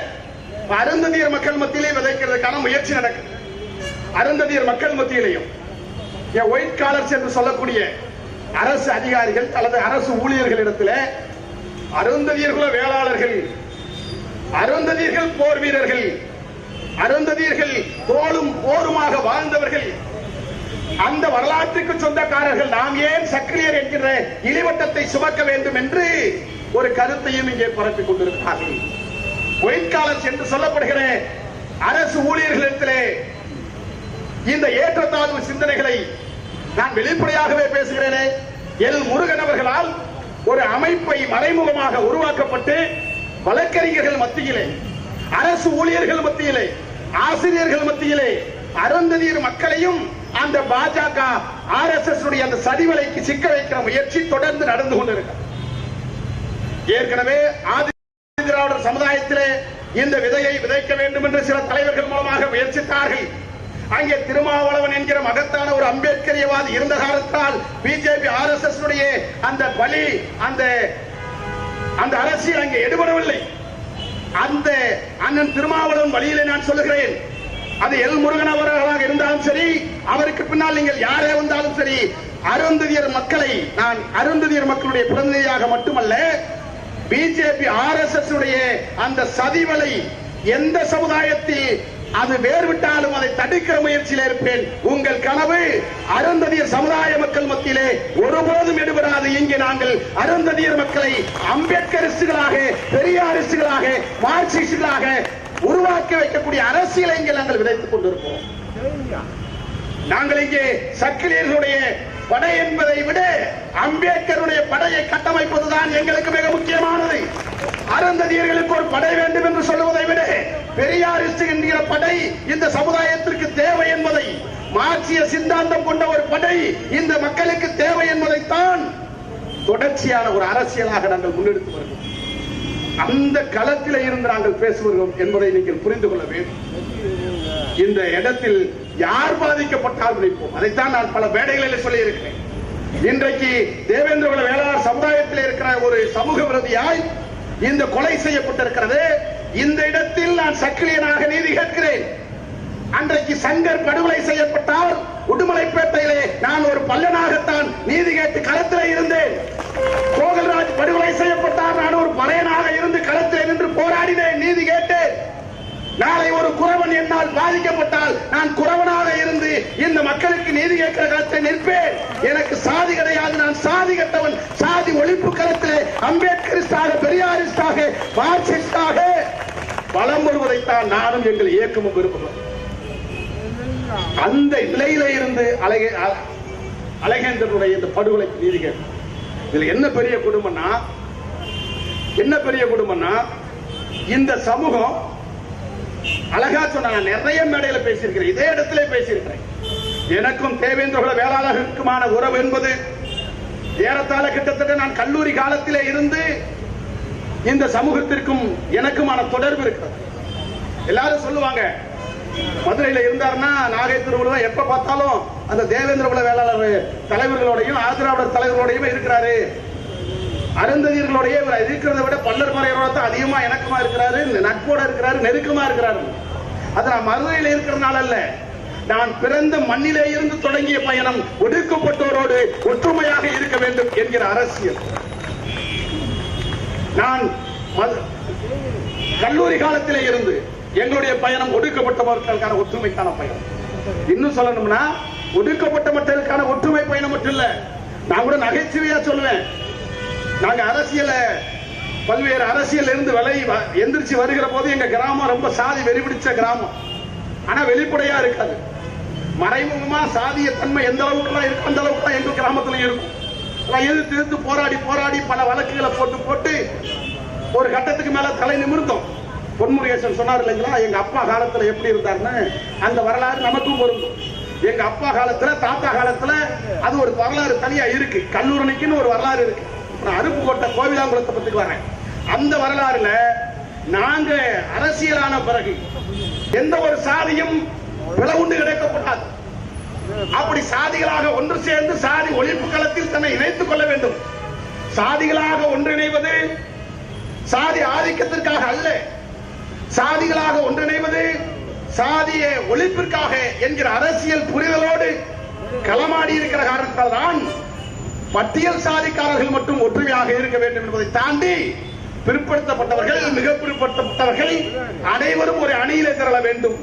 Speaker 1: அருந்ததியர் மக்கள் மத்தியிலே விதைக்கிறதுக்கான முயற்சி நடக்குது. அருந்ததியர் மக்கள் மத்தியிலையும் ஒயிட் காலர்ஸ் என்று சொல்லக்கூடிய அரசு அதிகாரிகள் அல்லது அரசு ஊழியர்களிடத்தில் அருந்ததியர்கள் வேளாளர்கள், அருந்ததியர்கள் போர் வீரர்கள், அருந்ததியர்கள் தோளும் போருமாக வாழ்ந்தவர்கள், அந்த வரலாற்றுக்கு சொந்தக்காரர்கள் நாம் ஏன் சக்கிலியர் என்கிற இழிவட்டத்தை சுமக்க வேண்டும் என்று ஒரு கருத்தையும் இங்கே பரப்பிக் கொண்டிருக்கிறார்கள். ஒயிட் காலர்ஸ் என்று சொல்லப்படுகிற அரசு ஊழியர்களிடத்திலே இந்த ஏற்றத்தாழ்வு சிந்தனைகளை நான் வெளிப்படையாகவே பேசுகிறேனே. எல் முருகன் அவர்களால் ஒரு அமைப்பை மறைமுகமாக உருவாக்கப்பட்டு வழக்கறிஞர்கள் மத்தியிலே, அரசு ஊழியர்கள் மத்தியிலே, ஆசிரியர்கள் மத்தியிலே அருந்ததியர் மக்களையும் அந்த பாஜக RSS அந்த சதிவலைக்கு சிக்க வைக்கிற முயற்சி தொடர்ந்து நடந்து கொண்டிருக்கிறது. ஏற்கனவே ஆதி திராவிடர் சமுதாயத்திலே இந்த விதையை விதைக்க வேண்டும் என்று சில தலைவர்கள் மூலமாக முயற்சித்தார்கள். அங்கே திருமாவளவன் என்கிற மகத்தான ஒரு அம்பேத்கரியவாதி இருந்த காலத்தால் பிஜேபி RSS அந்த பலி அந்த அரசியல் அங்கே எடுபடவில்லை. அந்த அண்ணன் திருமாவளவன் வழியிலே நான் சொல்லுகிறேன், அது எல் முருகன் அவர்களாக இருந்தாலும் சரி, அவருக்கு பின்னால் நீங்கள் யாரே வந்தாலும் சரி, அருந்ததியர் மக்களை நான் அருந்ததியர் மக்களுடைய பிரதிநிதியாக மட்டுமல்ல, பிஜேபி RSS அந்த சதிவலை எந்த சமுதாயத்தில் அது வேர்விட்டாலும் அதை தடுக்கிற முயற்சியில் இருப்பேன். உங்கள் கனவு அருந்ததியர் சமுதாய மக்கள் மத்தியிலே ஒருபோதும் எடுபடாது. இங்கே நாங்கள் அருந்ததியர் மக்களை அம்பேத்கரிஸ்டுகளாக, பெரியாரிஸ்டுகளாக, மார்க்சிஸ்டுகளாக உருவாக்கி வைக்கக்கூடிய அரசியலை இங்கே நாங்கள் விதைத்துக் கொண்டிருக்கிறோம். நாங்கள் இங்கே சக்கிலியர்களுடைய படை என்பதை விட அம்பேத்கருடைய படையை கட்டமைப்பதுதான் எங்களுக்கு மிக முக்கியமானது. அருந்ததியர்களுக்கு ஒரு படை வேண்டும் என்று சொல்லுவதை விட பெரியாரிஸ்ட் என்கிற படை இந்த சமுதாயத்திற்கு தேவை என்பதை, மார்க்சிய சித்தாந்தம் கொண்ட ஒரு படை இந்த மக்களுக்கு தேவை என்பதைத்தான் தொடர்ச்சியான ஒரு அரசியலாக நாங்கள் முன்னெடுத்து வருகிறோம். அந்த களத்தில் இருந்து நாங்கள் பேசுகிறோம் என்பதை நீங்கள் புரிந்து கொள்ள வேண்டும். இந்த இடத்தில் யார் பாதிக்கப்பட்டால் நினைப்போம். அதைத்தான் நான் பல மேடைகளில் சொல்லி இருக்கிறேன். இன்றைக்கு தேவேந்திர வேளாளர் சமுதாயத்தில் இருக்கிற ஒரு சமூக விரோதியாய் இந்த கொலை செய்யப்பட்டிருக்கிறது. இந்த இடத்தில் நான் சக்கிலியனாக நீதி கேட்கிறேன். அன்றைக்கு சங்கர் படுகொலை செய்யப்பட்டால் உடுமலைப்பேட்டையிலே நான் ஒரு பல்லனாகத்தான் நீதி கேட்டு களத்தில் இருந்தேன். கோகல்ராஜ் படுகொலை செய்யப்பட்டால் நான் ஒரு பறையனாக இருந்து களத்தில் நின்று போராடினேன், நீதி கேட்டேன். நாளை ஒரு குறவன் என்னால் பாதிக்கப்பட்டால் நான் குறவனாக இருந்து இந்த மக்களுக்கு நீதி கேட்கிற களத்தில் நிற்பேன். எனக்கு சாதி கிடையாது, நான் சாதி கட்டவன். சாதி ஒழிப்பு களத்திலே அம்பேத்கரிஸ்டாக, பெரியாரிஸ்டாக, மார்க்சிஸ்டாக பலம் வருவதைத்தான் நானும் எங்கள் இயக்கமும் விரும்புகிறோம். அந்த நிலையில இருந்து அழகேந்திரனுடைய இந்த படுகொலைக்கு நீதி கேட்கும். இதுல என்ன பெரிய குடும்பம்னா இந்த சமூகம் அழகா சொன்ன, நிறைய மேடையில பேசியிருக்கிறேன், இதே இடத்துல பேசியிருக்கிறேன். எனக்கும் தேவேந்திர வேளாளர்களுக்குமான உறவு என்பது ஏறத்தாழ கிட்டத்தட்ட நான் கல்லூரி காலத்திலே இருந்து இந்த சமூகத்திற்கும் எனக்குமான தொடர்பு இருக்கிறது. எல்லாரும் சொல்லுவாங்க, மதுரையில இருந்தாருன்னா நாகை திருவிழா எப்ப பார்த்தாலும் அந்த தேவேந்திர வேளாளர் தலைவர்களோடையும் ஆதிராவிடர் தலைவர்களோடையும் இருக்கிறாரு. அருந்ததியர்களுடைய இருக்கிறத விட பல்லர் மறையோட தான் அதிகமா இணக்கமா இருக்கிறாரு, நட்போட இருக்கிறாரு, நெருக்கமா இருக்கிறாரு. அது நான் மதுரையில் இருக்கிறதுனால அல்ல, நான் பிறந்த மண்ணிலே இருந்து தொடங்கிய பயணம் ஒடுக்கப்பட்டோரோடு ஒற்றுமையாக இருக்க வேண்டும் என்கிற அரசியல். நான் கல்லூரி காலத்திலே இருந்து எங்களுடைய பயணம் ஒடுக்கப்பட்ட மக்களுக்கான ஒற்றுமைக்கான பயணம். இன்னும் சொல்லணும்னா ஒடுக்கப்பட்ட மக்களுக்கான ஒற்றுமை பயணம் மட்டும் இல்ல, நான் கூட நகைச்சுவையா சொல்லுவேன், நாங்க அரசியல பல்வேறு அரசியல் இருந்து எந்திரிச்சு வருகிற போது எங்க கிராமம் ரொம்ப சாதி வெறிபிடிச்ச கிராமம். ஆனா வெளிப்படையா இருக்காது, மறைமுகமா சாதிய தன்மை எந்த அளவுக்கு இருக்கு அந்த அளவுக்கு எங்க கிராமத்துல இருக்கும். எதிர்த்து போராடி போராடி பல வழக்குகளை போட்டு ஒரு கட்டத்துக்கு மேல தலை நிமிர்ந்தோம். பொன்முருகேசன் சொன்னார் இல்லைங்களா, எங்க அப்பா காலத்துல எப்படி இருந்தாருன்னு, அந்த வரலாறு நமக்கும் பொருந்தும். எங்க அப்பா காலத்துல, தாத்தா காலத்துல அது ஒரு வரலாறு தனியா இருக்கு. கல்லூரணிக்குன்னு ஒரு வரலாறு இருக்கு. அருப்புக்கோட்டை கோவிலாங்குளத்தை பத்தி வரேன். அந்த வரலாறுல நாங்க அரசியலான பிறகு எந்த ஒரு சாதியும் பிளவுண்டு கிடைக்கப்படாது. அப்படி சாதிகளாக ஒன்று சேர்ந்து சாதி ஒழிப்பு களத்தில் தன்னை இணைத்துக் கொள்ள வேண்டும். சாதிகளாக ஒன்றிணைவது சாதி ஆதிக்கத்திற்காக அல்ல, சாதிகளாக ஒன்றிணைவது சாதிய ஒழிப்பிற்காக என்கிற அரசியல் புரிதலோடு களமாடி இருக்கிற காரணத்தால் தான் பட்டியல் சாதிக்காரர்கள் மட்டும் ஒற்றுமையாக இருக்க வேண்டும் என்பதை தாண்டி பிற்படுத்தப்பட்டவர்கள், மிக பிற்படுத்தப்பட்டவர்கள் அனைவரும் ஒரு அணியிலே திரள வேண்டும்.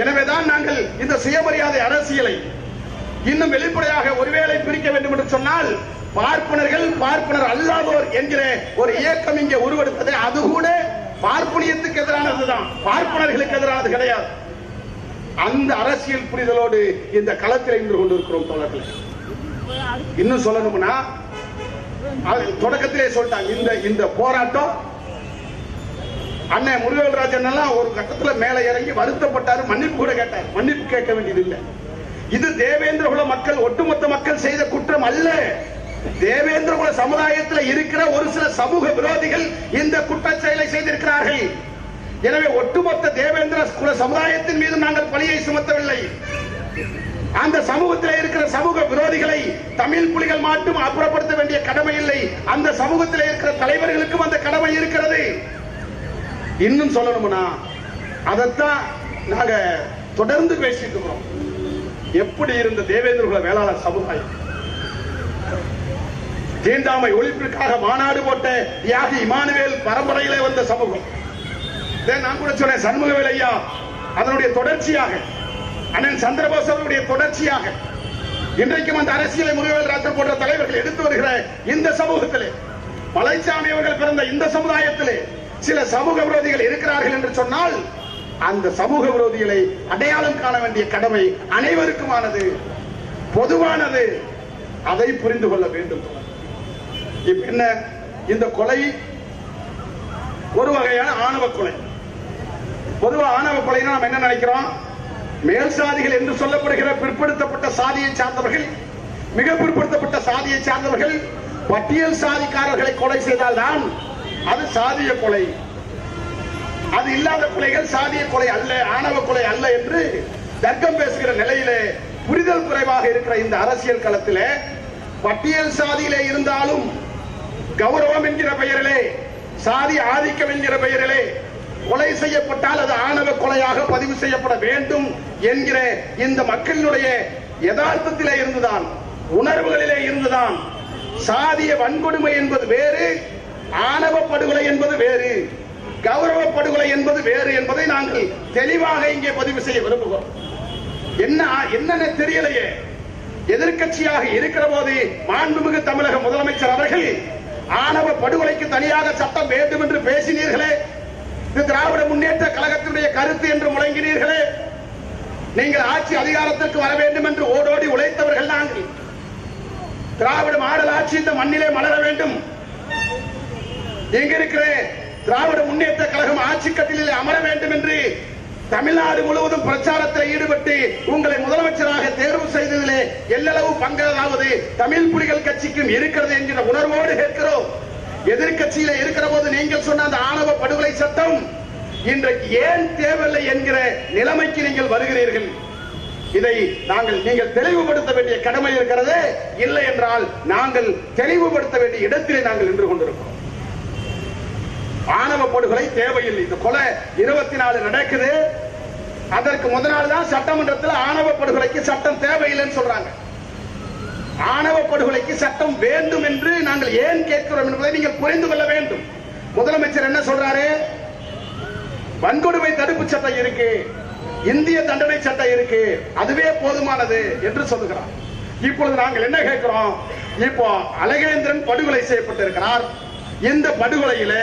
Speaker 1: எனவேதான் நாங்கள் இந்த சுயமரியாதை அரசியலை இன்னும் வெளிப்படையாக ஒருவேளை பிரிக்க வேண்டும் என்று சொன்னால் பார்ப்பனர்கள், பார்ப்பனர் அல்லாதோர் என்கிற ஒரு இயக்கம் இங்கே உருவெடுத்தது. அது கூட பார்ப்பனியத்துக்கு எதிரானதுதான், பார்ப்பனர்களுக்கு எதிரானது கிடையாது. அந்த அரசியல் புரிதலோடு இந்த களத்தில் நின்று கொண்டிருக்கிறோம் தோழர்களே. இன்னும் சொல்லணும்னா தொடக்கத்திலே சொல்லிட்டாங்க, இந்த போராட்டம் அண்ணன் முருகராஜன் எல்லாம் ஒரு கட்டத்தில் மேல இறங்கி வருத்தப்பட்டாரு, மன்னிப்பு கூட கேட்டார். மன்னிப்பு கேட்க வேண்டியது இல்லை. இது தேவேந்திரகுல மக்கள், ஒட்டுமொத்த மக்கள் செய்த குற்றம் அல்ல. தேவேந்திரகுல சமுதாயத்தில் இருக்கிற ஒரு சில சமூக விரோதிகள் இந்த குற்ற செயலை செய்திருக்கிறார்கள். எனவே ஒட்டுமொத்த தேவேந்திர குல சமுதாயத்தின் மீது நாங்கள் பழியை சுமத்தவில்லை. அந்த சமூகத்தில் இருக்கிற சமூக விரோதிகளை தமிழ் புலிகள் மட்டும் அப்புறப்படுத்த வேண்டிய கடமை இல்லை, அந்த சமூகத்தில் இருக்கிற தலைவர்களுக்கும் அந்த கடமை இருக்கிறது. இன்னும் சொல்லணும்னா அதைத்தான் நாங்க தொடர்ந்து பேசிட்டு இருக்கிறோம். எப்படி இருந்த தேவேந்திரகுல வேளாளர் சமுதாயம் தீண்டாமை ஒழிப்பிற்காக மாநாடு போட்ட தியாகி இமானுவேல் பரம்பரையிலே வந்த சமூகம். நான் கூட சொன்னேன், சண்முகவேல் ஐயா அதனுடைய தொடர்ச்சியாக, அண்ணன் சந்திரபோஸ் அவருடைய தொடர்ச்சியாக இன்றைக்கும் அந்த அரசியலை முருகவேல் ராஜன் போன்ற தலைவர்கள் எடுத்து வருகிற இந்த சமூகத்திலே, மலைச்சாமி அவர்கள் பிறந்த இந்த சமுதாயத்திலே சில சமூக விரோதிகள் இருக்கிறார்கள் என்று சொன்னால் அந்த சமூக விரோதிகளை அடையாளம் காண வேண்டிய கடமை அனைவருக்குமானது, பொதுவானது. அதை புரிந்து கொள்ள வேண்டும். இப்ப என்ன, இந்த கொலை ஒரு வகையான ஆணவ கொலை. பொதுவா ஆணவ கொலைனா நம்ம என்ன நினைக்கிறோம், மேல் சாதிகள் என்று சொல்லப்படுகிற பிற்படுத்தப்பட்ட சாதியை சார்ந்தவர்கள், மிக பிற்படுத்தப்பட்ட சாதியை சார்ந்தவர்கள் பட்டியல் சாதிக்காரர்களை கொலை செய்தால் தான் அது சாதிய கொலை. அது இல்லாத கொலைகள் சாதிய கொலை அல்ல, ஆணவ கொலை அல்ல என்று தர்க்கம் பேசுகிற நிலையிலே புரிதல் குறைவாக இருக்கிற இந்த அரசியல் களத்திலே பட்டியல் சாதியிலே இருந்தாலும் கௌரவம் என்கிற பெயரிலே, சாதி ஆதிக்கம் என்கிற பெயரிலே கொலை செய்யப்பட்டால் அது ஆணவ கொலையாக பதிவு செய்யப்பட வேண்டும் என்கிற இந்த மக்களினுடைய யதார்த்தத்திலே இருந்துதான், உணர்வுகளிலே இருந்துதான் சாதிய வன்கொடுமை என்பது வேறு, ஆணவ படுகொலை என்பது வேறு, கௌரவ படுகொலை என்பது வேறு என்பதை நாங்கள் தெளிவாக இங்கே பதிவு செய்ய விரும்புகிறோம். என்ன தெரியலையே, எதிர்கட்சியாக இருக்கிற போது மாண்புமிகு தமிழக முதலமைச்சர் அவர்கள் ஆணவ படுகொலைக்கு தனியாக சட்டம் வேண்டும் என்று பேசினீர்களே, இது திராவிட முன்னேற்ற கழகத்தினுடைய கருத்து என்று முழங்கினீர்களே, நீங்கள் ஆட்சி அதிகாரத்திற்கு வர வேண்டும் என்று ஓடோடி உழைத்தவர்கள் நாங்கள். திராவிட மாடல் ஆட்சி இந்த மண்ணிலே மலர வேண்டும், இங்க இருக்கிற திராவிட முன்னேற்ற கழகம் ஆட்சி கட்டிலே அமர வேண்டும் என்று தமிழ்நாடு முழுவதும் பிரச்சாரத்தில் ஈடுபட்டு உங்களை முதலமைச்சராக தேர்வு செய்ததிலே எல்லளவு பங்காவது தமிழ் புலிகள் கட்சிக்கும் இருக்கிறது என்கிற உணர்வோடு கேட்கிறோம். எதிர்கட்சியில இருக்கிற போது நீங்கள் சொன்ன அந்த ஆணவ படுகொலை சட்டம் இன்றைக்கு ஏன் தேவையில்லை என்கிற நிலைமைக்கு நீங்கள் வருகிறீர்கள். இதை நீங்கள் தெளிவுபடுத்த வேண்டிய கடமை இருக்கிறது. இல்லை என்றால் நாங்கள் தெளிவுபடுத்த வேண்டிய இடத்திலே நாங்கள் நின்று கொண்டிருக்கிறோம். ஆணவ படுகொலை தேவையில்லை. இந்த கொலை 24 நடக்குது, அதற்கு முதல் நாள் தான் சட்டமன்றத்தில் ஆணவ படுகொலைக்கு சட்டம் தேவையில்லைன்னு சொல்றாங்க. ஆணவ படுகொலைக்கு சட்டம் வேண்டும் என்று நாங்கள் ஏன் கேட்கிறோம் என்பதை நீங்கள் புரிந்து கொள்ள வேண்டும். முதலமைச்சர் என்ன சொல்றாரு, வன்கொடுமை தடுப்பு சட்டம் இருக்கு, இந்திய தண்டனை சட்டம் இருக்கு, அதுவே போதுமானது என்று சொல்லுகிறார். இப்பொழுது நாங்கள் என்ன கேட்கிறோம், இப்போ அழகேந்திரன் படுகொலை செய்யப்பட்டிருக்கிறார். இந்த படுகொலையில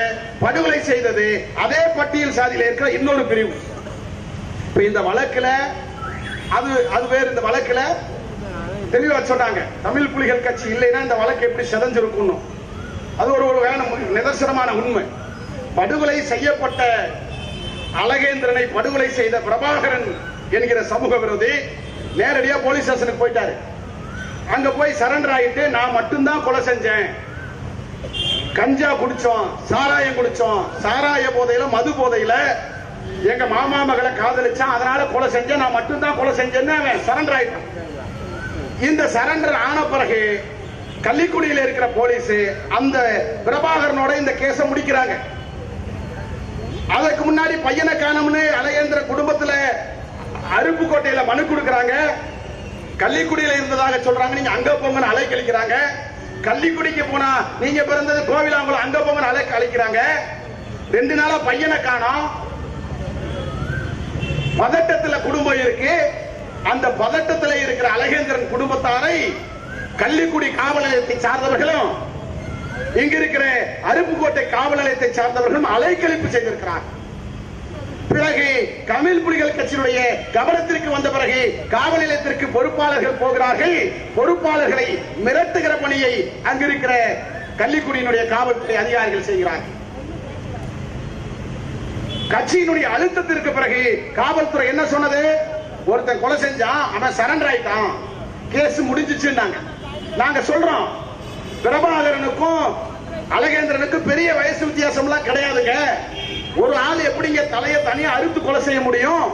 Speaker 1: படுகொலை செய்தது அதே பட்டியல் சாதியில் இருக்கிற இன்னொரு பிரிவு. இப்ப இந்த வழக்குல அது வேறு. இந்த வழக்குல தெளிவா சொன்னாங்க, தமிழ் புலிகள் கட்சி இல்லைன்னா இந்த வழக்கு எப்படி செதஞ்சிருக்கும். அது ஒரு நிதர்சனமான உண்மை. படுகொலை செய்யப்பட்ட அழகேந்திரனை படுகொலை செய்த பிரபாகரன் என்கிற சமூக விரோதி நேரடியா போலீஸ் ஸ்டேஷனுக்கு போயிட்டாரு. அங்க போய் சரண்டர் ஆயிட்டு, நான் மட்டும்தான் கொலை செஞ்சேன், கஞ்சா குடிச்சோம், சாராயம் குடிச்சோம், சாராய போதையில மது போதையில எங்க மாமா மகளை காதலிச்சான், அதனால கொலை செஞ்சேன், நான் மட்டும்தான் கொலை செஞ்சேன்னு அவன் சரண்டர் ஆயிட்டான். இந்த சரண்டர் ஆன பிறகு கள்ளிக்குடியில் இருக்கிற போலீஸ் அந்த பிரபாகரனோட இந்த கேஸ முடிக்கிறாங்க. அதற்கு முன்னாடி பையனை காணோம்னு அழகேந்திர குடும்பத்துல அருப்புக்கோட்டையில மனு கொடுக்கறாங்க. கள்ளிக்குடியில இருந்ததாக சொல்றாங்க, நீங்க அங்க போங்கன்னு அழைக்கிறாங்க. கள்ளிக்குடிக்கு போனா நீங்க பிறந்தது கோவிலாங்குளம், அங்க போங்கன்னு அழைக்கிறாங்க. 2 நாளா பையனை காணோம். பதட்டத்துல குடும்பம் இருக்கு. அந்த பதட்டத்துல இருக்கிற அழகேந்திரன் குடும்பத்தாரை கள்ளிக்குடி காவல் நிலையத்தை சார்ந்தவர்களும் இங்க இருக்கிற அருப்புக்கோட்டை காவல் நிலையத்தை சார்ந்தவர்களும் அலைக்கழிப்பு செய்திருக்கிறார். பிறகு தமிழ் புலிகள் கட்சியினுடைய கவனத்திற்கு வந்த பிறகு காவல் நிலையத்திற்கு பொறுப்பாளர்கள் போகிறார்கள். பொறுப்பாளர்களை மிரட்டுகிற பணியை அங்கிருக்கிற கள்ளிக்குடியினுடைய காவல்துறை அதிகாரிகள் செய்கிறார்கள். கட்சியினுடைய அழுத்தத்திற்கு பிறகு காவல்துறை என்ன சொன்னது? ஒருத்தன் கொலை செஞ்சான், அவன் சரண்டர் ஆயிட்டான், கேஸ் முடிஞ்சிச்சுன்னாங்க. நாங்க சொல்றோம், பிரபாகரனுக்கும் அழகேந்திரனுக்கும் பெரிய வயசு வித்தியாசம்லாம் கிடையாதுங்க. ஒரு ஆள் எப்படிங்க தலையை தனியா அறுத்து கொலை செய்ய முடியும்?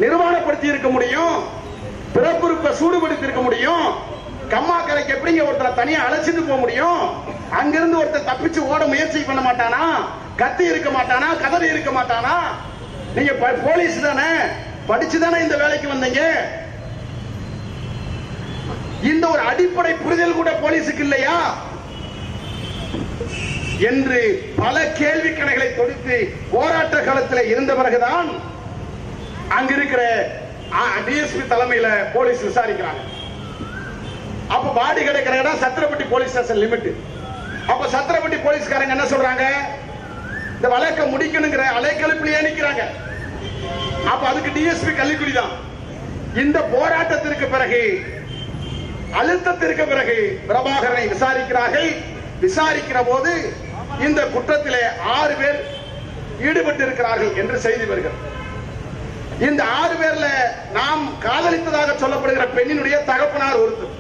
Speaker 1: நிர்வாணப்படுத்தி இருக்க முடியும்? பிறப்புறுப்பை சூடுபடுத்தி இருக்க முடியும்? கம்மா கரைக்கு எப்படிங்க ஒருத்தரை தனியா அழைச்சிட்டு போக முடியும்? அங்கிருந்து ஒருத்தர் தப்பிச்சு ஓட முயற்சி பண்ண மாட்டானா? கத்தி இருக்க மாட்டானா? கதறி இருக்க மாட்டானா? நீங்க போலீஸ் தானே, படிச்சுதானே இந்த வேலைக்கு வந்தீங்க. இந்த ஒரு அடிப்படை புரிதல் கூட போலீஸுக்கு இல்லையா என்று பல கேள்வி கணைகளை தொடுத்து போராட்ட காலத்தில் இருந்த பிறகுதான் அங்க இருக்கிற டிஎஸ்பி தலைமையில போலீஸ் விசாரிக்கிறாங்க. அப்ப பாடி கிடைக்கிற இடம் சத்திரப்பட்டி போலீஸ் ஸ்டேஷன் லிமிட். அப்ப சத்திரப்பட்டி போலீஸ்காரங்க என்ன சொல்றாங்க? இந்த வழக்கை முடிக்கணுங்கிற அலைக்கழிப்பிலேயே நிக்கிறாங்க. அப்ப அதுக்கு டிஎஸ்பி கள்ளிக்குடி தான். இந்த போராட்டத்திற்கு பிறகு, அழுத்தத்திற்கு பிறகு பிரபாகரனை விசாரிக்கிறார்கள். விசாரிக்கிற போது இந்த குற்றத்திலே 6 பேர் ஈடுபட்டு இருக்கிறார்கள் என்று செய்தி வருகிறது. இந்த 6 பேர்ல நாம் காதலித்ததாக சொல்லப்படுகிற பெண்ணினுடைய தகப்பனார் ஒருத்தர்.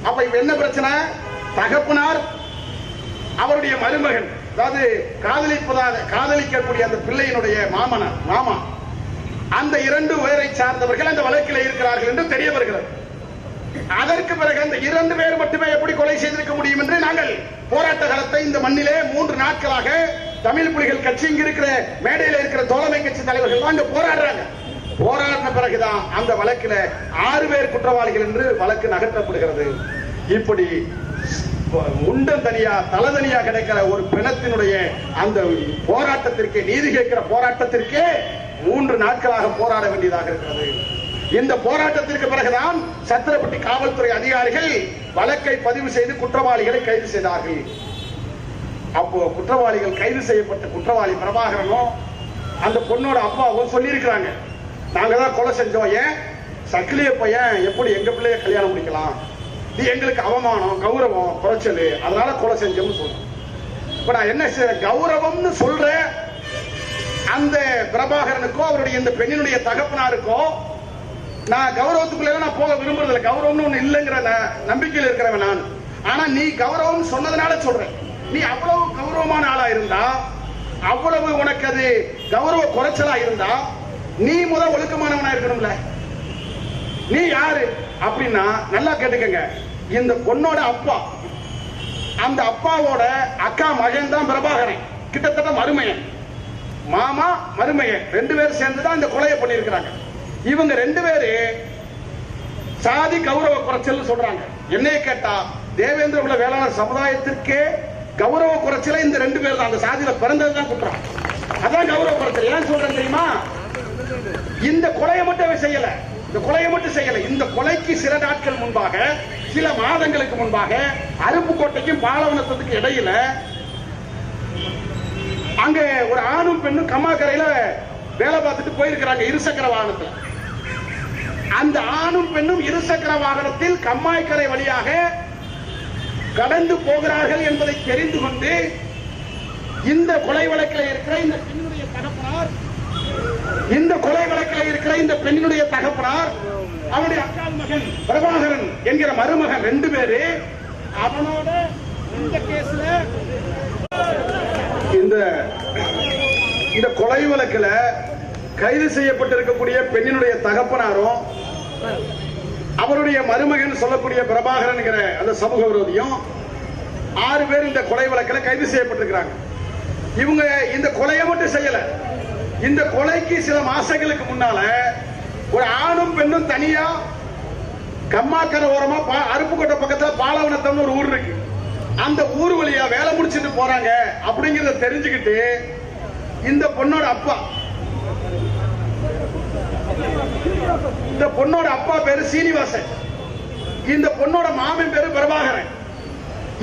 Speaker 1: அப்ப இப்ப என்ன பிரச்சனை? தகப்பனார், அவருடைய மருமகன், அதாவது காதலிக்கக்கூடிய அந்த பிள்ளையினுடைய மாமா, அந்த 2 பேரை சார்ந்தவர்கள் அந்த வழக்கில் இருக்கிறார்கள் என்று தெரிய வருகிறது. அதற்கு பிறகு அந்த 2 பேர் மட்டுமே எப்படி கொலை செய்திருக்க முடியும் என்று நாங்கள் போராட்ட காலத்தை இந்த மண்ணிலே 3 நாட்களாக தமிழ் புலிகள் கட்சி இங்க இருக்கிற மேடையில் இருக்கிற தோழமை கட்சி தலைவர்கள் அங்க போராடுறாங்க. போராடின பிறகுதான் அந்த வழக்கில் 6 பேர் குற்றவாளிகள் என்று வழக்கு நகர்த்தப்படுகிறது. இப்படி முண்டம் தனியா தலதனியா கிடைக்கிற ஒரு பிணத்தினுடைய அந்த போராட்டத்திற்கு, நீதி கேட்கிற போராட்டத்திற்கு 3 நாட்களாக போராட வேண்டியதாக இருக்கிறது. இந்த போராட்டத்திற்கு பிறகுதான் சத்திரப்பட்டி காவல்துறை அதிகாரிகள் வழக்கை பதிவு செய்து குற்றவாளிகளை கைது செய்தார்கள். அப்போ குற்றவாளிகள் கைது செய்யப்பட்ட குற்றவாளி பிரபாகரனும் அந்த பொண்ணோட அப்பாவும் சொல்லி இருக்கிறாங்க, நாங்க தான் கொலை செஞ்சோம், ஏன் சக்கிலிய பையன் எப்படி எங்க பிள்ளைய கல்யாணம் முடிக்கலாம், இது எங்களுக்கு அவமானம், கௌரவம் குறைச்சல், அதனால கொலை செஞ்சோம்னு சொல்றோம். இப்ப நான் என்ன செய்யறேன்? கௌரவம்னு சொல்றேன் அந்த பிரபாகரனுக்கோ அவருடைய இந்த பெண்ணினுடைய தகப்பனாருக்கோ நான் கௌரவத்துக்குள்ள நான் போக விரும்புறதில்லை. கௌரவம்னு ஒண்ணு இல்லைங்கிற நம்பிக்கையில் இருக்கிறவன் நான். ஆனா நீ கௌரவம் சொன்னதுனால சொல்றேன். நீ அவ்வளவு கௌரவமான ஆளா இருந்தா, அவ்வளவு உனக்கு அது கௌரவ குறைச்சலா இருந்தா, நீ ஒழுக்கமானவனா இருக்கணும்ல. நீ யாரு அப்படின்னா நல்லா கேட்டுக்கங்க. இந்த பொண்ணோட அப்பா, அந்த அப்பாவோட அக்கா மகன் தான் பிரபாகரன், கிட்டத்தட்ட மருமையன். மாமா மருமையன் 2 பேரும் சேர்ந்துதான் இந்த கொலையை பண்ணியிருக்கிறாங்க. இவங்க 2 பேரு சாதி கௌரவ குறைச்சல் சொல்றாங்க. என்னைய கேட்டா தேவேந்திர குல வேளாண் சமுதாயத்திற்கே கௌரவ குறைச்சல இந்த 2 பேர் தான், அந்த சாதியில பிறந்ததுதான் குற்றம். அதான் கௌரவ குறைச்சல். ஏன் சொல்றேன் தெரியுமா? இந்த கொலையை மட்டும் செய்யல, இந்த கொலையை மட்டும் செய்யல. இந்த கொலைக்கு சில நாட்கள் முன்பாக, சில மாதங்களுக்கு முன்பாக அருப்புக்கோட்டைக்கும் பாலவனத்துக்கு இடையில அங்க ஒரு ஆணும் பெண்ணும் கம்மாக்கரையில வேலை பார்த்துட்டு போயிருக்கிறாங்க இருசக்கர வாகனத்தில். அந்த ஆணும் பெண்ணும் இருசக்கர வாகனத்தில் கம்மாய்க்கரை வழியாக கடந்து போகிறார்கள் என்பதை தெரிந்து கொண்டு இந்த கொலை வழக்கில் இருக்கிற இந்த பெண்ணுடைய தகப்பனார், இந்த கொலை வழக்கில் இருக்கிற இந்த பெண்ணினுடைய தகப்பனார், அவனுடைய அக்கால் மகன் பிரபாகரன் என்கிற மருமகன் 2 பேரு அவனோட இந்த கேஸ்ல இந்த கொலை வழக்கில் கைது செய்யப்பட்டிருக்கக்கூடிய பெண்ணினுடைய தகப்பனாரும் அவருடைய மருமகன் சொல்லக்கூடிய பிரபாகரன் அந்த சமூக விரோதியும் 6 பேர் இந்த கொலை வழக்கில் கைது செய்யப்பட்டிருக்கிறாங்க. இவங்க இந்த கொலையை மட்டும் செய்யல. இந்த கொலைக்கு சில மாசங்களுக்கு முன்னால ஒரு ஆணும் பெண்ணும் தனியா கம்மாக்கரை ஓரமா அருப்புக்கோட்டை பக்கத்துல பாலவனத்தம்னு ஒரு ஊர் இருக்கு. அந்த ஊர் வழியா வேலை முடிச்சுட்டு போறாங்க அப்படிங்கறத தெரிஞ்சுக்கிட்டு இந்த பொண்ணோட அப்பா பேரு சீனிவாசன், இந்த பொண்ணோட மாமன் பேரு பிரபாகரன்.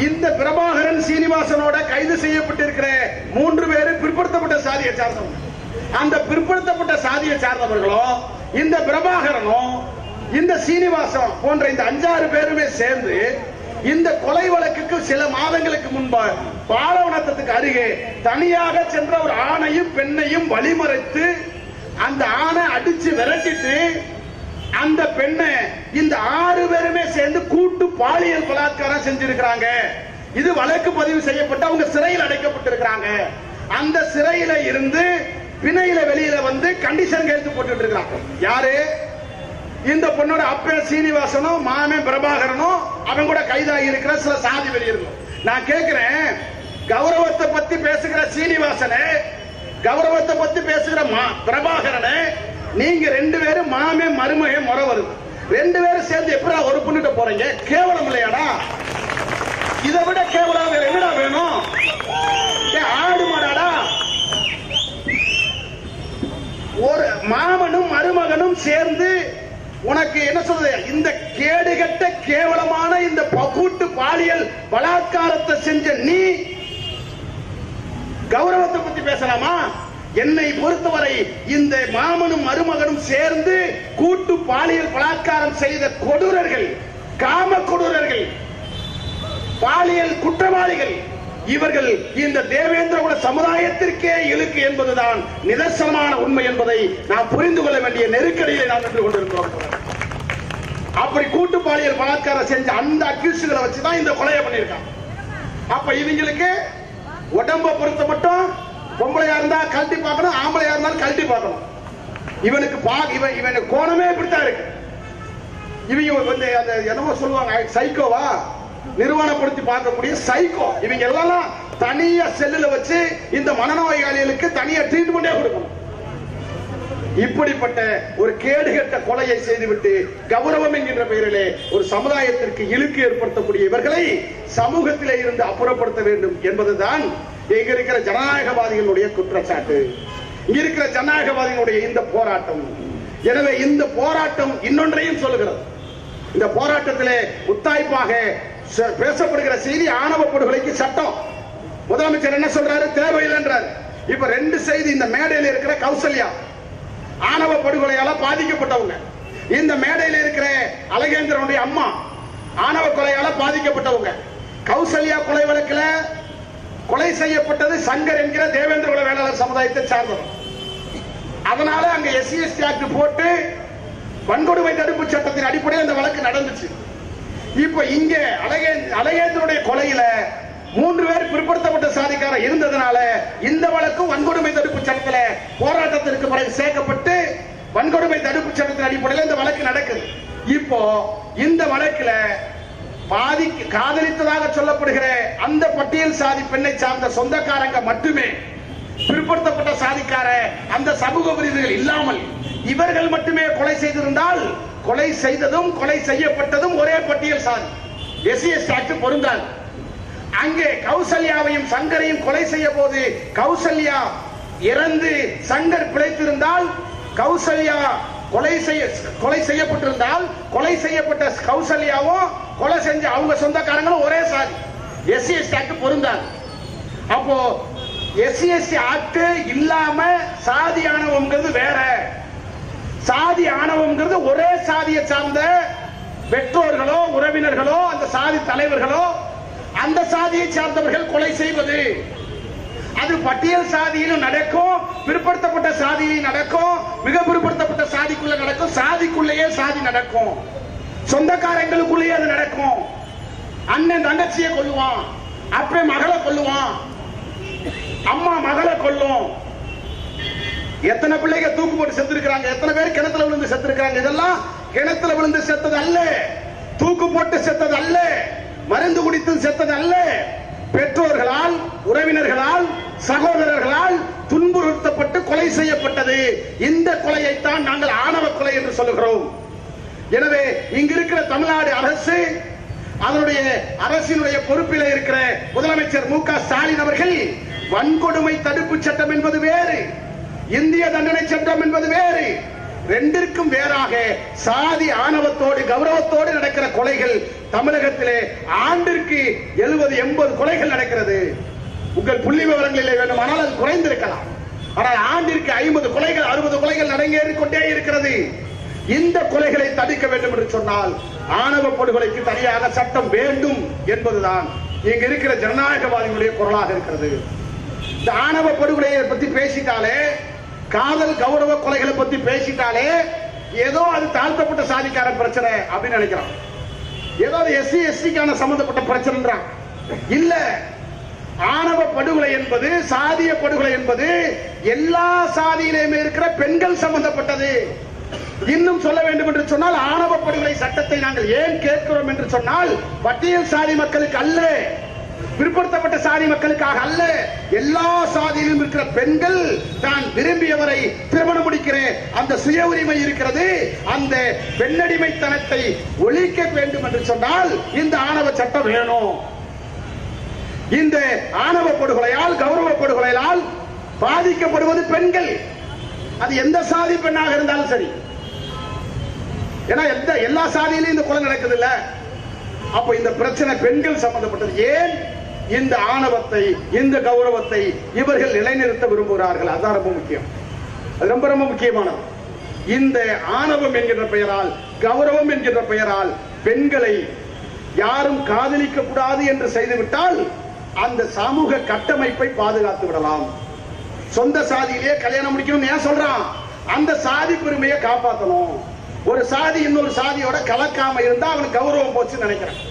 Speaker 1: இந்த பிரபாகரன் சீனிவாசனோட கைது செய்யப்பட்டிருக்கிற 3 பேரு பிற்படுத்தப்பட்ட சாதியை சார்ந்தவங்க. அந்த பிற்படுத்தப்பட்ட சாதியை சார்ந்தவர்களும் இந்த பிரபாகரனும் இந்த சீனிவாசன் போன்ற இந்த 5-6 பேருமே சேர்ந்து இந்த கொலை வழக்குக்கு சில மாதங்களுக்கு முன்பு பாலவனத்துக்கு அருகே தனியாக சென்ற ஒரு ஆணையும் பெண்ணையும் வழிமறைத்து அந்த ஆணை அடிச்சு விரட்டிட்டு அந்த பெண்ணை இந்த 6 பேருமே சேர்ந்து கூட்டு பாலியல் பலாத்காரம் செஞ்சிருக்கிறாங்க. இது வழக்கு பதிவு செய்யப்பட்டு அவங்க சிறையில் அடைக்கப்பட்டிருக்கிறாங்க. அந்த சிறையில இருந்து பிணையில வெளியில வந்து கண்டிஷன் கையெழுத்து போட்டு இருக்காங்க. யாரு? இந்த பொண்ணோட அப்பே சீனிவாசனும் மாமன் பிரபாகரனும் அவங்க கூட கைதாகி இருக்கிற சில சாதி வெளியர்களும். நான் கேட்கிறேன், கௌரவத்தை பத்தி பேசுகிற சீனிவாசனே, கௌரவத்தை பத்தி பேசுகிற பிரபாகரனே, நீங்க 2 பேரும் மாமே மருமகே முறை வருது. 2 பேரும் சேர்ந்து எப்படி ஒரு பொண்ணுட்ட போறீங்க? கேவலம் இல்லையாடா? இதை விட கேவலம் வேற என்னடா வேணும்? ஆடு மாடாடா? ஒரு மாமனும் மருமகனும் சேர்ந்து உனக்கு என்ன சொல்றது? இந்த கேடுகட்ட கேவலமான இந்த கூட்டு பாலியல் பலாத்காரத்தை செஞ்ச நீ கௌரவத்தை பத்தி பேசலாமா? என்னை பொறுத்தவரை இந்த மாமனும் மருமகனும் சேர்ந்து கூட்டு பாலியல் பலாத்காரம் செய்த கொடூரர்கள், காம கொடூரர்கள், பாலியல் குற்றவாளிகள் இவர்கள் இந்த தேவேந்திர குல சமுதாயத்திற்கே இழுக்கு என்பதுதான் நிதர்சனமான உண்மை என்பதை நாம் புரிந்து கொள்ள வேண்டிய நெருக்கடியை நாம் நின்று கொண்டிருக்கிறோம். அப்படி கூட்டு பாலியல் பலாத்காரம் செஞ்ச அந்த அக்யூஸ்களை வச்சுதான் இந்த கொலையை பண்ணியிருக்காங்க. அப்ப இவங்களுக்கு உடம்ப பொறுத்த மட்டும் பொம்பளையா இருந்தா கழட்டி பார்க்கணும், ஆம்பளையா இருந்தாலும் கழட்டி பார்க்கணும். இவனுக்கு கோணமே இப்படித்தான் இருக்கு. இவங்க வந்து அந்த என்னமோ சொல்லுவாங்க சைக்கோவா, நிறுவனப்படுத்தி பார்க்கக்கூடிய சைக்கோ. இவங்க எல்லாம் தனியா செல்லுல வச்சு இந்த மனநோயாளிகளுக்கு தனியா ட்ரீட்மெண்டே கொடுக்கணும். இப்படிப்பட்ட ஒரு கேடுகட்ட கொலையை செய்துவிட்டு கௌரவம் என்கின்ற பெயரிலே ஒரு சமுதாயத்திற்கு இழுக்கு ஏற்படுத்தக்கூடிய இவர்களை சமூகத்திலே இருந்து அப்புறப்படுத்த வேண்டும் என்பதுதான் இங்க இருக்கிற ஜனநாயகவாதிகளுடைய குற்றச்சாட்டு, இங்க இருக்கிற ஜனநாயகவாதிகளுடைய இந்த போராட்டம். எனவே இந்த போராட்டம் இன்னொன்றையும் சொல்லுகிறது. இந்த போராட்டத்திலே முத்தாய்ப்பாக பேசப்படுகிற செய்தி ஆணவ படுகொலைக்கு சட்டம். முதலமைச்சர் என்ன சொல்றாரு? தேவையில்லை என்றார். இப்ப 2 செய்தி. இந்த மேடையில் இருக்கிற கௌசல்யா ஆணவ படுகொலையால பாதிக்கப்பட்டவங்க, இந்த மேடையில் இருக்கிற அழகேந்திரனுடைய அம்மா ஆணவ கொலையால பாதிக்கப்பட்டவங்க. கௌசல்யா கொலை வழக்கில் கொலை செய்யப்பட்டது சங்கர் என்கிற தேவேந்திர குல வேளாளர் சமுதாயத்தை சார்ந்தவர். அதனால அங்க SC/ST ஆக்ட் போட்டு வன்கொடுமை தடுப்பு சட்டத்தின் அடிப்படையில் அந்த வழக்கு நடந்துச்சு. இப்ப இங்க அழகேந்திரனுடைய கொலையில 3 பேர் பிற்படுத்தப்பட்ட சாதிக்கார இருந்ததுனால இந்த வழக்கு வன்கொடுமை தடுப்பு சட்டத்தில் போராட்டத்திற்கு பிறகு சேர்க்கப்பட்டு வன்கொடுமை தடுப்பு சட்டத்தின் அடிப்படையில் இந்த வழக்கு நடக்குது. இப்போ இந்த வழக்குல காதலித்ததாக சொல்லப்படுகிற அந்த பட்டியல் சாதி பெண்ணை சார்ந்த சொந்தக்காரங்க மட்டுமே, பிற்படுத்தப்பட்ட சாதிக்கார அந்த சமூக விரோதிகள் இல்லாமல் இவர்கள் மட்டுமே கொலை செய்திருந்தால் கொலை செய்ததும் கொலை செய்யப்பட்டதும் ஒரே பட்டியல் சாதி, SC/ST ஆக்ட் பொருந்தாது. அங்கே கௌசல்யாவையும் சங்கரையும் கொலை செய்ய போது கௌசல்யா இறந்து சங்கர் பிழைத்திருந்தால், கௌசல்யா கொலை செய்யப்பட்டிருந்தால் கொலை செய்யப்பட்ட கௌசல்யாவும் கொலை செஞ்ச அவங்க சொந்தக்காரங்களும் ஒரே சாதி, SC/ST ஆக்ட் பொருந்தாது. அப்போ SC/ST ஆக்ட் இல்லாம சாதி ஆணவம்ங்கிறது வேற. சாதி ஆணவம்ங்கிறது ஒரே சாதியை சார்ந்த பெற்றோர்களோ உறவினர்களோ அந்த சாதி தலைவர்களோ அந்த சாதியை சார்ந்தவர்கள் கொலை செய்வது. அது பட்டியல் சாதியிலும் நடக்கும், பிற்படுத்தப்பட்ட சாதியிலும் நடக்கும், மிக பிற்படுத்தப்பட்ட சாதிக்குள்ள நடக்கும், சாதிக்குள்ளேயே சாதி நடக்கும், சொந்தக்காரங்களுக்குள்ளேயே அது நடக்கும். அண்ணன் தங்கச்சியை கொல்லுவான், அப்பே மகளை கொல்லுவான், அம்மா மகளை கொல்லும். எத்தனை பிள்ளைங்க தூக்கு போட்டு செத்து இருக்காங்க, எத்தனை பேர் கிணத்துல விழுந்து செத்து இருக்காங்க. இதெல்லாம் கிணத்துல விழுந்து செத்தது அல்ல, தூக்கு போட்டு செத்தது அல்ல, மருந்து குடித்து செத்தது அல்ல. பெற்றோர்களால், உறவினர்களால், சகோதரர்களால் துன்புறுத்தப்பட்டு கொலை செய்யப்பட்டது. இந்த கொலையைத்தான் நாங்கள் ஆணவ கொலை என்று சொல்லுகிறோம். எனவே இங்க இருக்கிற தமிழ்நாடு அரசு, அதனுடைய அரசினுடைய பொறுப்பில் இருக்கிற முதலமைச்சர் மு க ஸ்டாலின் அவர்கள் வன்கொடுமை தடுப்பு சட்டம் என்பது வேறு, இந்திய தண்டனை சட்டம் என்பது வேறு. ரெண்டிற்கும் வேறாக சாதி ஆணவத்தோடு கௌரவத்தோடு நடக்கிற கொலைகள் தமிழகத்திலே ஆண்டிற்கு 70-80 கொலைகள் நடக்கிறது. உங்கள் புள்ளி விவரங்களிலே வேண்டுமானால் அது குறைந்திருக்கலாம். ஆனால் ஆண்டிற்கு 50 கொலைகள் 60 கொலைகள் நடந்தேறிக் கொண்டே இருக்கிறது. இந்த கொலைகளை தடுக்க வேண்டும் என்று சொன்னால் ஆணவ படுகொலைக்கு தனியாக சட்டம் வேண்டும் என்பதுதான் இங்க இருக்கிற ஜனநாயகவாதிகளுடைய குரலாக இருக்கிறது. இந்த ஆணவ படுகொலையை பத்தி பேசிட்டாலே, காதல் கௌரவ கொலைகளை பத்தி பேசிட்டாலே ஏதோ அது தாழ்த்தப்பட்ட சாதிக்கார பிரச்சனை அப்படின்னு நினைக்கிறான், ஏதோ SC ST சம்பந்தப்பட்ட பிரச்சனை இல்ல. ஆணவ படுகொலை என்பது, சாதிய படுகொலை என்பது எல்லா சாதியிலுமே இருக்கிற பெண்கள் சம்பந்தப்பட்டது. இன்னும் சொல்ல வேண்டும் என்று சொன்னால் ஆணவ படுகொலை சட்டத்தை நாங்கள் ஏன் கேட்கிறோம் என்று சொன்னால் பட்டியல் சாதி மக்களுக்கு அல்ல, பிற்படுத்தப்பட்ட சாதி மக்களுக்காக அல்ல, எல்லா சாதியிலும் இருக்கிற பெண்கள் தான் விரும்பியவரை திருமணம் முடிக்கிற அந்த சுய உரிமை இருக்கிறது. அந்த பெண்ணடிமைத்தனத்தை ஒழிக்க வேண்டும் என்று சொன்னால் இந்த ஆணவ சட்டம் வேணும். இந்த ஆணவ படுகொலையால், கௌரவ படுகொலையால் பாதிக்கப்படுவது பெண்கள். அது எந்த சாதி பெண்ணாக இருந்தாலும் சரி. ஏன்னா எல்லா சாதியிலும் இந்த கொலை நடக்குது இல்ல. அப்ப இந்த பிரச்சனை பெண்கள் சம்பந்தப்பட்டது. ஏன் இந்த ஆணவத்தை, இந்த கௌரவத்தை இவர்கள் நிலைநிறுத்த விரும்புகிறார்கள்? அதான் ரொம்ப முக்கியம், அது ரொம்ப ரொம்ப முக்கியமானது. இந்த ஆணவம் என்கின்ற பெயரால், கௌரவம் என்கின்ற பெயரால் பெண்களை யாரும் காதலிக்க கூடாது என்று செய்துவிட்டால் அந்த சமூக கட்டமைப்பை பாதுகாத்து விடலாம். சொந்த சாதியிலேயே கல்யாணம் முடிக்கணும் ஏன் சொல்றான்? அந்த சாதி பெருமையை காப்பாற்றணும். ஒரு சாதி இன்னொரு சாதியோட கலக்காம இருந்தா அவனுக்கு கௌரவம் போச்சுன்னு நினைக்கிறேன்.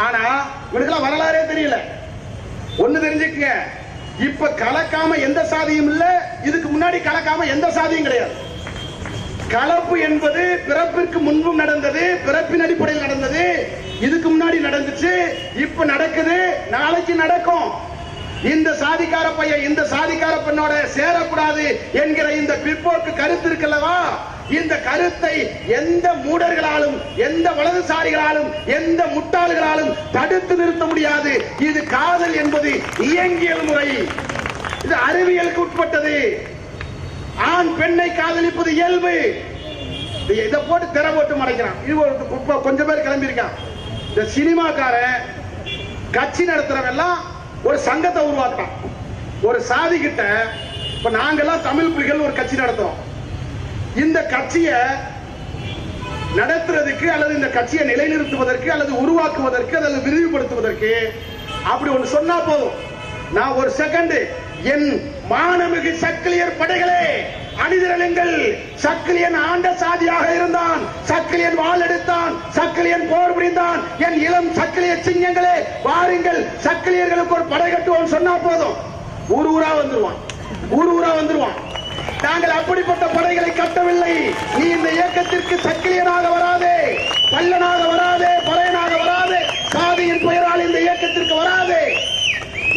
Speaker 1: ஆனா இவனுக்கெல்லாம் வரலாறே தெரியல. ஒண்ணு தெரிஞ்சுக்கங்க, இப்ப கலக்காம எந்த சாதியும் இல்ல, இதுக்கு முன்னாடி கலக்காம எந்த சாதியும் கிடையாது. கலப்பு என்பது பிறப்பிற்கு முன்பும் நடந்தது, பிறப்பின் அடிப்படையில் நடந்தது, இதுக்கு முன்னாடி நடந்துச்சு, இப்ப நடக்குது, நாளைக்கு நடக்கும். இந்த சாதிக்கார பையன் இந்த சாதிக்கார பெண்ணோட சேரக்கூடாது என்கிற இந்த பிற்போக்கு கருத்து இருக்கல்லவா, இந்த கருத்தை எந்த மூடர்களாலும், எந்த வலதுசாரிகளாலும், எந்த முட்டாள்களாலும் தடுத்து நிறுத்த முடியாது. இது காதல் என்பது இயங்கியல் முறை, இது அறிவியலுக்கு உட்பட்டது. ஆண் பெண்ணை காதலிப்பது இயல்பு. இதை போட்டு திரை போட்டு மறைக்கிறான். இது கொஞ்சம் பேர் கிளம்பி இருக்கான். இந்த சினிமாக்காரன் கட்சி நடத்துறவெல்லாம் ஒரு சங்கத்தை உருவாக்குறான். ஒரு சாதி கிட்ட இப்ப நாங்கெல்லாம் தமிழ் புலிகள் ஒரு கட்சி நடத்துறோம். இந்த கட்சியை நடத்துறதுக்கு அல்லது இந்த கட்சியை நிலைநிறுத்துவதற்கு அல்லது உருவாக்குவதற்கு அல்லது விரிவுபடுத்துவதற்கு அப்படி ஒன்று சொன்னா போதும். நான் ஒரு செகண்ட் என் மானமிகு சக்கிலியர் படைகளே அணிதிரளுங்கள், சக்கிலியன் ஆண்ட சாதியாக இருந்தான், சக்கிலியன் வாள் எடுத்தான், சக்கிலியன் போர் புரிந்தான், என் இளம் சக்கிலிய சிங்கங்களே வாருங்கள், சக்கிலியர்களுக்கு ஒரு படை கட்டுவோம் சொன்னா போதும், ஊர் ஊரா வந்துருவான், ஊர் ஊரா வந்துருவான். நாங்கள் அப்படிப்பட்ட படைகளை கட்டவில்லை. நீ இந்த இயக்கத்திற்கு சக்கிலியனாக வராதே, பல்லனாக வராதே, பறையனாக வராதே, சாதியின் பெயரால் இந்த இயக்கத்திற்கு வராதே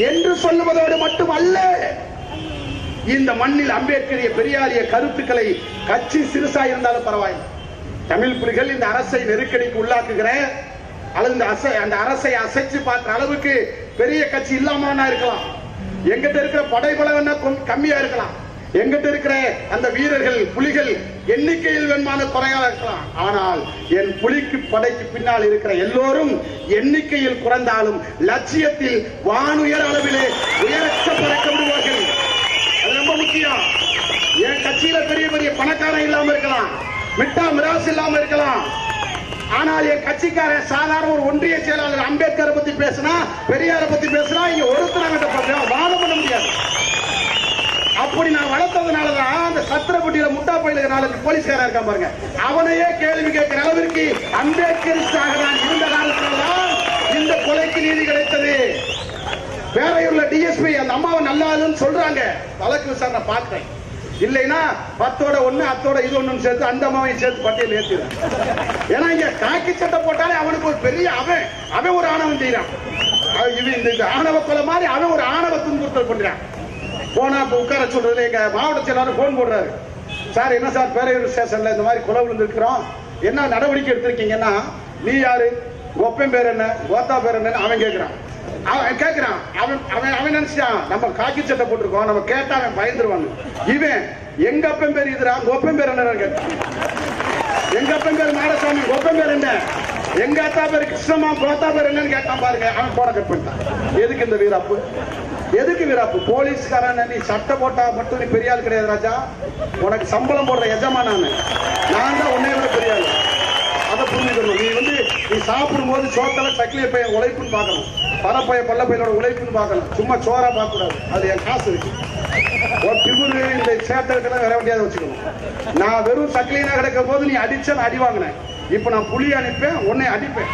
Speaker 1: என்று சொல்லுவதோடு மட்டுமல்ல, இந்த மண்ணில் அம்பேத்கரிய பெரியாரிய கருத்துக்களை கட்சி சிறுசா இருந்தாலும் பரவாயில்லை, தமிழ் புலிகள் இந்த அரசை நெருக்கடிக்கு உள்ளாக்குகிற அல்லது அந்த அரசை அசைச்சு பார்க்கிற அளவுக்கு பெரிய கட்சி இல்லாம இருக்கலாம். எங்கிட்ட இருக்கிற படைபலம் கம்மியா இருக்கலாம், எங்கிட்ட இருக்கிற அந்த வீரர்கள் புலிகள் எண்ணிக்கையில் வேணுமான குறையாக இருக்கலாம். ஆனால் என் புலிக்கு படைக்கு பின்னால் இருக்கிற எல்லோரும் எண்ணிக்கையில் குறைந்தாலும் லட்சியத்தில் வானுயர் அளவிலே உயரற்ற பறக்க விடுவார்கள். அது ரொம்ப முக்கியம். என் கட்சியில பெரிய பெரிய பணக்காரன் இல்லாம இருக்கலாம், மிட்டா மிராஸ் இல்லாம இருக்கலாம், ஆனால் என் கட்சிக்காரன் சாதாரண ஒரு ஒன்றிய செயலாளர் அம்பேத்கரை பத்தி பேசினா, பெரியாரை பத்தி பேசினா இங்க ஒருத்தர் வாதம் பண்ண முடியாது. அப்படி நான் வளர்த்ததுனாலதான் அந்த சத்திரப்பட்டியில முட்டா பயில நாளுக்கு போலீஸ்காரா இருக்கான் பாருங்க, அவனையே கேள்வி கேட்கிற அளவிற்கு அம்பேத்கரிஸ்டாக நான் இருந்த காலத்தில்தான் இந்த கொலைக்கு நீதி கிடைத்தது. பேரையூர்ல டிஎஸ்பி அந்த அம்மாவை நல்லாதுன்னு சொல்றாங்க, வழக்கு விசாரணை பார்க்கிறேன். இல்லைன்னா 10ஓட 1 அத்தோட இது 1 சேர்த்து அந்த அம்மாவையும் சேர்த்து பட்டியல் ஏற்றிடும். ஏன்னா இங்க காக்கி சட்டை போட்டாலே அவனுக்கு ஒரு பெரிய அவன் ஒரு ஆணவம் செய்யறான். இந்த ஆணவ கொலை மாதிரி அவன் ஒரு ஆணவ துன்புறுத்தல் பண்றான். போனா இப்ப உட்கார சொல்றதுல எங்க மாவட்ட செயலாளர் போன் போடுறாரு. சார் என்ன சார் பேரையூர் ஸ்டேஷன்ல இந்த மாதிரி கொலை விழுந்திருக்கிறோம், என்ன நடவடிக்கை எடுத்திருக்கீங்கன்னா, நீ யாரு, ஒப்பன் பேர் என்ன, கோத்தா பேர் என்ன அவன் கேட்கிறான். அவன் நினைச்சான் நம்ம காக்கி சட்டை போட்டிருக்கோம், நம்ம கேட்டா அவன் பயந்துருவாங்க. இவன் எங்க அப்பன் பேர் இதுரா, ஒப்பன் பேர் என்ன கேட்டான். எங்க அப்பன் பேர் மாடசாமி, ஒப்பன் பேர் என்ன, எங்க அத்தா பேர் கிருஷ்ணமா, கோத்தா பேர் என்னன்னு கேட்டான் பாருங்க. அவன் போட கட் பண்ணிட்டான். எதுக்கு இந்த வீராப்பு, எதுக்கு வீராப்பு? போலீஸ்காரன் நீ சட்டை போட்டா மட்டும் நீ பெரிய ஆள் கிடையாது ராஜா. உனக்கு சம்பளம் போடுற எஜமா நான் தான் உன்னை விட பெரிய ஆள். அதை புரிஞ்சுக்கணும். நீ சாப்பிடும் போது சோத்தல சக்கிலிய பையன் உழைப்புன்னு பார்க்கணும், பரப்பைய பல்ல பையனோட உழைப்புன்னு பார்க்கணும். சும்மா சோறா பார்க்க கூடாது. அது என் காசு இருக்கு. ஒரு திமுரு இந்த சேட்டருக்கெல்லாம் வர வேண்டியதை வச்சுக்கணும். நான் வெறும் சக்கிலினா கிடைக்கும் போது நீ அடிச்ச நான் அடி வாங்கினேன். இப்ப நான் புலி அனுப்பேன், உன்னை அடிப்பேன்.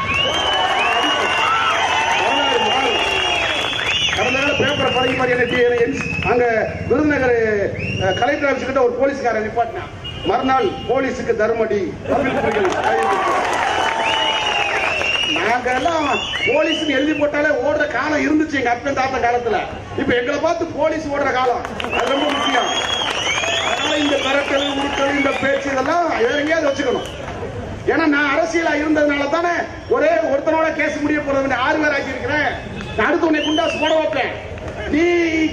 Speaker 1: பேப்பரை பழகி மாதிரி அங்க விருதுநகர் கலெக்டர் ஆபீஸ் கிட்ட ஒரு போலீஸ்காரன் நிப்பாட்டினான். மறுநாள் போலீஸுக்கு தர்மடி. நாங்க எல்லாம் போலீஸ் எழுதி போட்டாலே ஓடுற காலம் இருந்துச்சு எங்க அப்பன் தாத்தா காலத்துல. இப்ப எங்களை பார்த்து போலீஸ் ஓடுற காலம், அது ரொம்ப முக்கியம். அதனால இந்த கரட்டல் உருட்டல் இந்த பேச்சு இதெல்லாம் எங்கேயாவது வச்சுக்கணும். ஏன்னா நான் அரசியலா இருந்ததுனால தானே ஒரே ஒருத்தனோட கேஸ் முடிய போறது 6 பேர் ஆக்கி இருக்கிறேன். அடுத்து உன்னை குண்டாசு போட வைப்பேன். நீ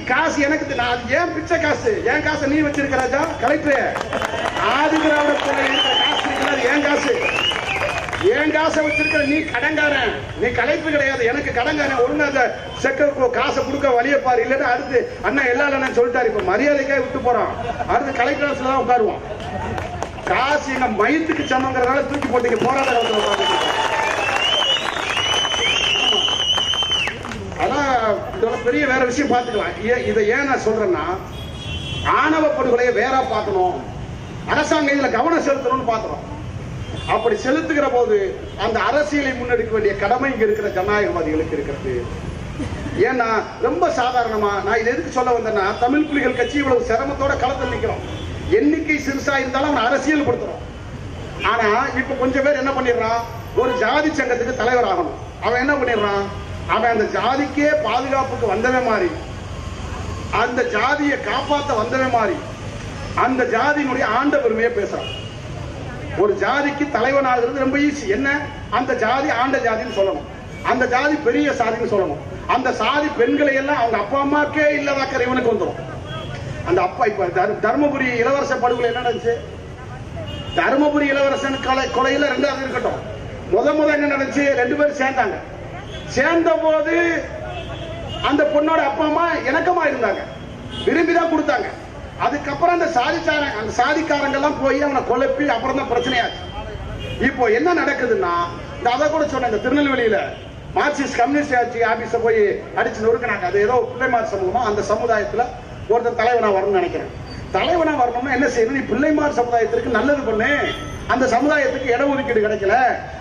Speaker 1: காசு எனக்கு, நான் ஏன் பிச்சை காசு, என் காசை நீ வச்சிருக்க ராஜா கலெக்டர். ஆதி திராவிட துறை இருக்கிற காசு இருக்கிறது என் காசு. என் காசை வச்சிருக்கிற நீ கடங்காரன், நீ கலெக்டர் கிடையாது, எனக்கு கடங்காரன். ஒழுங்கு அந்த செக்க காசை கொடுக்க வழியை பாரு. இல்லைன்னா அடுத்து அண்ணா எல்லாரும் சொல்லிட்டாரு. இப்ப மரியாதைக்காக விட்டு போறோம். அடுத்து கலெக்டர் ஆஃபீஸ்ல தான் உட்காருவோம். காசு எங்க மயத்துக்கு சமங்கிறதால தூக்கி போட்டீங்க போராட்ட காலத்துல. அதான் இதோட பெரிய வேற விஷயம் பார்த்துக்கலாம். இதை ஏன் நான் சொல்றேன்னா, ஆணவ படுகொலையை வேற பார்க்கணும், அரசாங்கம் இதுல கவனம் செலுத்தணும்னு பார்க்கிறோம். அப்படி செலுத்துகிற போது அந்த அரசியலை முன்னெடுக்க வேண்டிய கடமை இங்க இருக்கிற ஜனநாயகவாதிகளுக்கு இருக்கிறது. ஏன்னா ரொம்ப சாதாரணமா நான் இது எதுக்கு சொல்ல வந்தேன்னா, தமிழ் புலிகள் கட்சி இவ்வளவு சிரமத்தோட களத்தில் நிற்கிறோம். எண்ணிக்கை சிறுசா இருந்தாலும் அவன் அரசியல் படுத்துறோம். ஆனா இப்ப கொஞ்சம் பேர் என்ன பண்ணிடுறான், ஒரு ஜாதி சங்கத்துக்கு தலைவர் ஆகணும். அவன் என்ன பண்ணிடுறான், அவன் அந்த ஜாதிக்கே பாதுகாப்புக்கு வந்தவன் மாதிரி, அந்த ஜாதியை காப்பாற்ற வந்தவன் மாதிரி, அந்த ஜாதியினுடைய ஆண்ட பெருமையை பேசுறான். ஒரு ஜாதிக்கு தலைவனாகிறது ரொம்ப ஈஸி. என்ன, அந்த ஜாதி ஆண்ட ஜாதின்னு சொல்லணும், அந்த ஜாதி பெரிய சாதின்னு சொல்லணும். அந்த சாதி பெண்களை எல்லாம் அவங்க அப்பா அம்மாக்கே இல்லாதாக்கிற இவனுக்கு வந்துடும். அந்த அப்பா இப்ப தர்மபுரி இளவரச படுகொலை என்ன நடந்துச்சு, தர்மபுரி இளவரசன் கொலையில 2வது இருக்கட்டும், முத என்ன நடந்துச்சு, 2 பேரும் சேர்ந்தாங்க. சேர்ந்த போது அந்த பொண்ணோட அப்பா அம்மா இணக்கமா இருந்தாங்க, விரும்பிதான் கொடுத்தாங்க. அதுக்கப்புறம் அந்த சாதிக்காரங்க எல்லாம் போய் அவனை குழப்பி அப்புறம் தான் பிரச்சனையாச்சு. இப்போ என்ன நடக்குதுன்னா, அதை கூட சொன்ன இந்த திருநெல்வேலியில மார்க்சிஸ்ட் கம்யூனிஸ்ட் ஆபீஸ போய் அடிச்சு நொறுக்கினாங்க. அது ஏதோ பிள்ளைமார் சமூகமா, அந்த சமுதாயத்துல ஒருத்தர் தலைவனா வரணும்னு நினைக்கிறேன். தலைவனா வரணும்னா என்ன செய்யணும், நீ பிள்ளைமார் சமுதாயத்திற்கு நல்லது பண்ணு. அந்த சமுதாயத்துக்கு இடஒதுக்கீடு கிடைக்கல,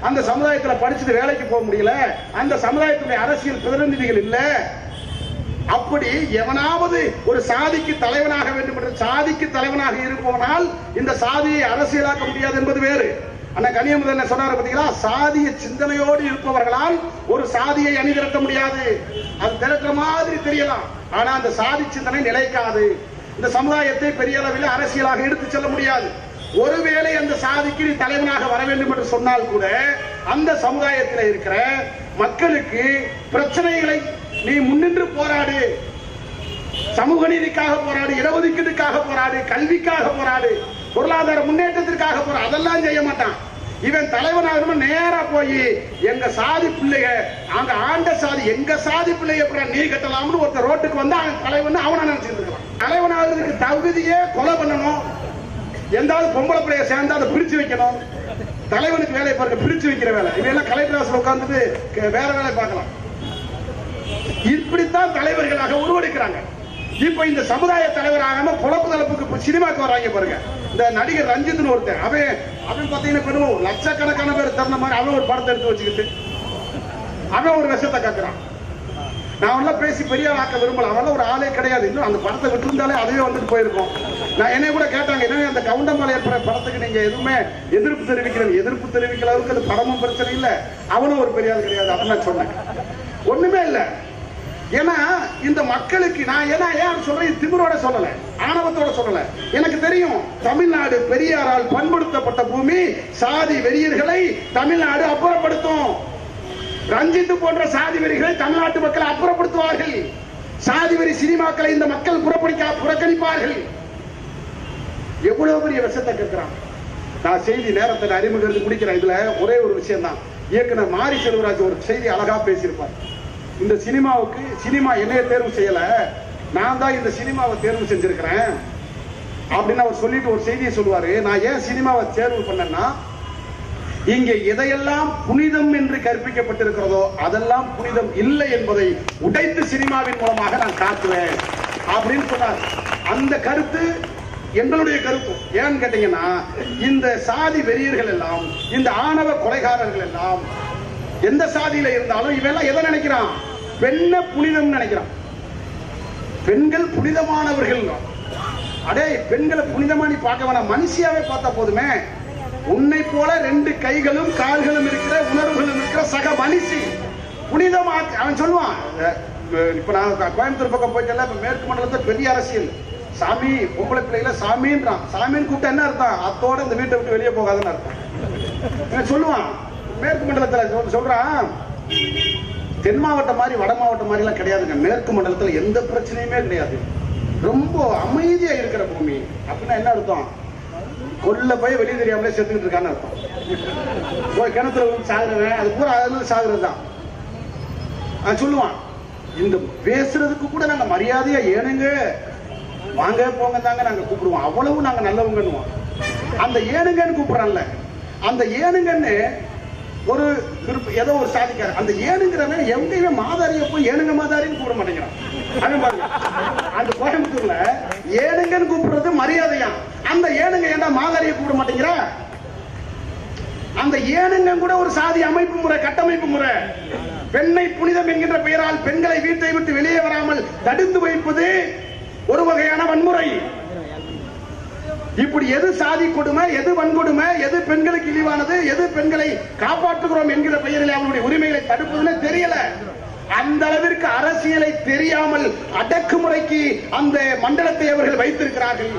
Speaker 1: அந்த சமுதாயத்துல படிச்சுட்டு வேலைக்கு போக முடியல, அந்த சமுதாயத்துடைய அரசியல் பிரதிநிதிகள் இல்ல. அப்படி எவனாவது ஒரு சாதிக்கு தலைவனாக வேண்டும் என்று சாதிக்கு தலைவனாக இருப்பவனால் இந்த சாதியை அரசியலாக்க முடியாது என்பது வேறு. அண்ணா கனியமுதன் என்ன சொன்னார் பாத்தீங்களா, சாதிய சிந்தனையோடு இருப்பவர்களால் ஒரு சாதியை அணிதிரட்ட முடியாது. அது திரட்டுற மாதிரி தெரியலாம், ஆனா அந்த சாதி சிந்தனை நிலைக்காது. இந்த சமுதாயத்தை பெரிய அளவில் அரசியலாக எடுத்து செல்ல முடியாது. ஒருவேளை அந்த சாதிக்கு நீ தலைவனாக வர வேண்டும் என்று சொன்னால் கூட அந்த சமுதாயத்தில் இருக்கிற மக்களுக்கு பிரச்சனைகளை நீ முன்னின்று போராடு, சமூக நீதிக்காக போராடு, இடஒதுக்கீட்டுக்காக போராடு, கல்விக்காக போராடு, பொருளாதார முன்னேற்றத்திற்காக போராடு. அதெல்லாம் செய்ய மாட்டான். இவன் தலைவனாக நேரா போய் எங்க சாதி பிள்ளைக, அங்க ஆண்ட சாதி, எங்க சாதி பிள்ளைய நீ கட்டலாம்னு ஒருத்தர் ரோட்டுக்கு வந்து அவன் தலைவன் அவனை நினைச்சிட்டு இருக்கான். தலைவனாகிறதுக்கு தகுதியே கொலை பண்ணணும், எந்தாவது பொம்பளை பிள்ளைய சேர்ந்தா அதை பிரிச்சு வைக்கணும். தலைவனுக்கு வேலை பாருங்க, பிரிச்சு வைக்கிற வேலை. இவையெல்லாம் கலெக்டர் ஆஃபீஸ்ல உட்கார்ந்துட்டு வேற வேலை பார்க்கலாம். இப்படித்தான் தலைவர்களாக உருவெடுக்கிறாங்க. இப்ப இந்த சமுதாய தலைவராக பொழப்பு தளப்புக்கு சினிமாக்கு வராங்க பாருங்க. இந்த நடிகர் ரஞ்சித் ஒருத்தன், அவன் பாத்தீங்கன்னா லட்சக்கணக்கான பேர் தகுந்த மாதிரி அவன் ஒரு படத்தை எடுத்து வச்சுக்கிட்டு அவன் ஒரு விஷத்தை காக்குறான். நான் அவெல்லாம் பேசி பெரிய ஆக்க விரும்பல, அவெல்லாம் ஒரு ஆளே கிடையாது. இன்னும் அந்த படத்தை விட்டு இருந்தாலே அதுவே வந்துட்டு போயிருக்கோம். நான் என்னை கூட கேட்டாங்க, என்ன அந்த கவுண்டம்பாளையம் படத்துக்கு நீங்க எதுவுமே எதிர்ப்பு தெரிவிக்கிறது? எதிர்ப்பு தெரிவிக்கிற அளவுக்கு அது படமும் பிரச்சனை இல்லை, அவனும் ஒரு பெரிய ஆள் கிடையாது அப்படின்னு நான் சொன்னேன். ஒண்ணுமே இல்லை. ஏன்னா இந்த மக்களுக்கு நான் ஏன் சொல்றேன், திமிரோட சொல்லல, ஆணவத்தோட சொல்லல. எனக்கு தெரியும் தமிழ்நாடு பெரியாரால் பண்படுத்தப்பட்ட பூமி. சாதி வெறியர்களை தமிழ்நாடு அப்புறப்படுத்தும். ரஞ்சித் போன்ற சாதி வெறிகளை தமிழ்நாட்டு மக்கள் அப்புறப்படுத்துவார்கள். சாதி வெறி சினிமாக்களை இந்த மக்கள் புறக்கணிப்பார்கள். எவ்வளவு பெரிய விஷயத்தை கேட்கிறான். நான் செய்தி நேரத்தை அறிமுகம் முடிக்கிறேன். இதுல ஒரே ஒரு விஷயம் தான். இயக்குனர் மாரி செல்வராஜ் ஒரு செய்தி அழகா பேசியிருப்பார். இந்த சினிமாவுக்கு சினிமா என்னைய தேர்வு செய்யல, நான் தான் இந்த சினிமாவை தேர்வு செஞ்சிருக்கிறேன் அப்படின்னு அவர் சொல்லிட்டு ஒரு செய்தியை சொல்லுவாரு. நான் ஏன் சினிமாவை தேர்வு பண்ணேன்னா, இங்கே எதையெல்லாம் புனிதம் என்று கற்பிக்கப்பட்டிருக்கிறதோ அதெல்லாம் புனிதம் இல்லை என்பதை உடைத்து சினிமாவின் மூலமாக நான் காட்டுவேன் அப்படின்னு சொன்னார். அந்த கருத்து எங்களுடைய கருத்து. ஏன்னு கேட்டீங்கன்னா, இந்த சாதி வெறியர்கள் எல்லாம், இந்த ஆணவ கொலைகாரர்கள் எல்லாம் எந்த சாதியில இருந்தாலும் இவெல்லாம் எதை நினைக்கிறான்? பெண்ண புனிதம் நினைக்கிறான். பெண்கள் புனிதமானவர்கள். அடே, பெண்களை புனிதமா நீ பார்க்க வேணாம், மனுஷியாவே பார்த்தா போதுமே. உன்னை போல 2 கைகளும் கால்களும் இருக்கிற, உணர்வுகளும் இருக்கிற சக மனுஷி புனிதமா அவன் சொல்லுவான். இப்ப நான் கோயம்புத்தூர் பக்கம் போயிட்டல, இப்ப மேற்கு மண்டலத்தை பெரிய அரசியல். சாமி பொம்பளை பிள்ளைகளை சாமின்றான். சாமின்னு கூப்பிட்டு என்ன அர்த்தம்? அத்தோட இந்த வீட்டை விட்டு வெளியே போகாதுன்னு அர்த்தம் சொல்லுவான். மேற்கு மண்டலத்தில் சொல்றான், தென் மாவட்டம் மாதிரி வட மாவட்டம் மாதிரி எல்லாம் கிடையாதுங்க. மேற்கு மண்டலத்தில் எந்த பிரச்சனையுமே கிடையாது, ரொம்ப அமைதியா இருக்கிற பூமி. அப்படின்னா என்ன அர்த்தம்? கொல்ல போய் வெளியே தெரியாமலே செத்துக்கிட்டு இருக்கான்னு அர்த்தம். போய் கிணத்துல சாகுறவன் அது பூரா அதுல சாகுறது தான் சொல்லுவான். இந்த பேசுறதுக்கு கூட நாங்க மரியாதையா ஏனுங்க வாங்க போங்க தாங்க நாங்க கூப்பிடுவோம், அவ்வளவு நாங்க நல்லவங்கன்னுவோம். அந்த ஏனுங்கன்னு கூப்பிடறோம்ல, அந்த ஏனுங்கன்னு ஒரு ஏதோ ஒரு சாதிக்கார, அந்த ஏனுங்கிறவன் எங்கேயுமே மாதாரிய போய் ஏனுங்க மாதாரின்னு கூப்பிட மாட்டேங்கிறான். அந்த கோயம்புத்தூர்ல ஏனுங்கன்னு கூப்பிடுறது மரியாதையா, அந்த ஏனுங்க ஏன்டா மாதாரிய கூப்பிட மாட்டேங்கிற? அந்த ஏனுங்க கூட ஒரு சாதி அமைப்பு முறை, கட்டமைப்பு முறை. பெண்ணை புனிதம் என்கின்ற பெயரால் பெண்களை வீட்டை விட்டு வெளியே வராமல் தடுத்து வைப்பது ஒரு வகையான வன்முறை. இப்படி எது சாதி கொடுமை, எது வன்கொடுமை, எது பெண்களுக்கு இழிவானது, எது பெண்களை காப்பாற்றுகிறோம் என்கிற பெயரில் அவனுடைய உரிமைகளை தடுப்பதுன்னு தெரியல. அந்த அளவிற்கு அரசியலை தெரியாமல் அடக்குமுறைக்கு அந்த மண்டலத்தை அவர்கள் வைத்திருக்கிறார்கள்.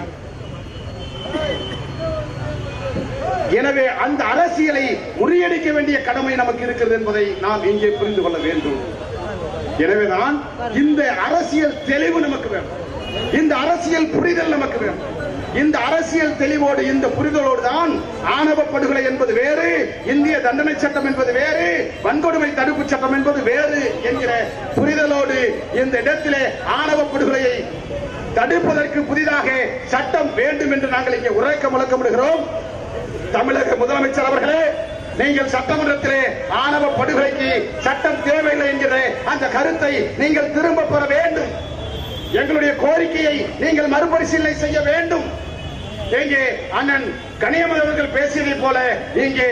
Speaker 1: எனவே அந்த அரசியலை முறியடிக்க வேண்டிய கடமை நமக்கு இருக்கிறது என்பதை நாம் இங்கே புரிந்து கொள்ள வேண்டும். எனவேதான் இந்த அரசியல் தெளிவு நமக்கு வேண்டும், இந்த அரசியல் புரிதல் நமக்கு வேண்டும். இந்த அரசியல் தெளிவோடு, இந்த புரிதலோடு தான் ஆணவ படுகொலை என்பது வேறு, இந்திய தண்டனை சட்டம் என்பது வேறு, வன்கொடுமை தடுப்பு சட்டம் என்பது வேறு என்கிற புரிதலோடு இந்த இடத்திலே ஆணவ படுகொலையை தடுப்பதற்கு புதிதாக சட்டம் வேண்டும் என்று நாங்கள் இங்கே உரைக்க முழக்கமிடுகிறோம். தமிழக முதலமைச்சர் அவர்களே, நீங்கள் சட்டமன்றத்திலே ஆணவ படுகொலைக்கு சட்டம் தேவையில்லை என்கிற அந்த கருத்தை நீங்கள் திரும்ப பெற வேண்டும். எங்களுடைய கோரிக்கையை நீங்கள் மறுபரிசீலனை செய்ய வேண்டும். இங்கே அண்ணன் கனியமது அவர்கள் பேசியதை போல இங்கே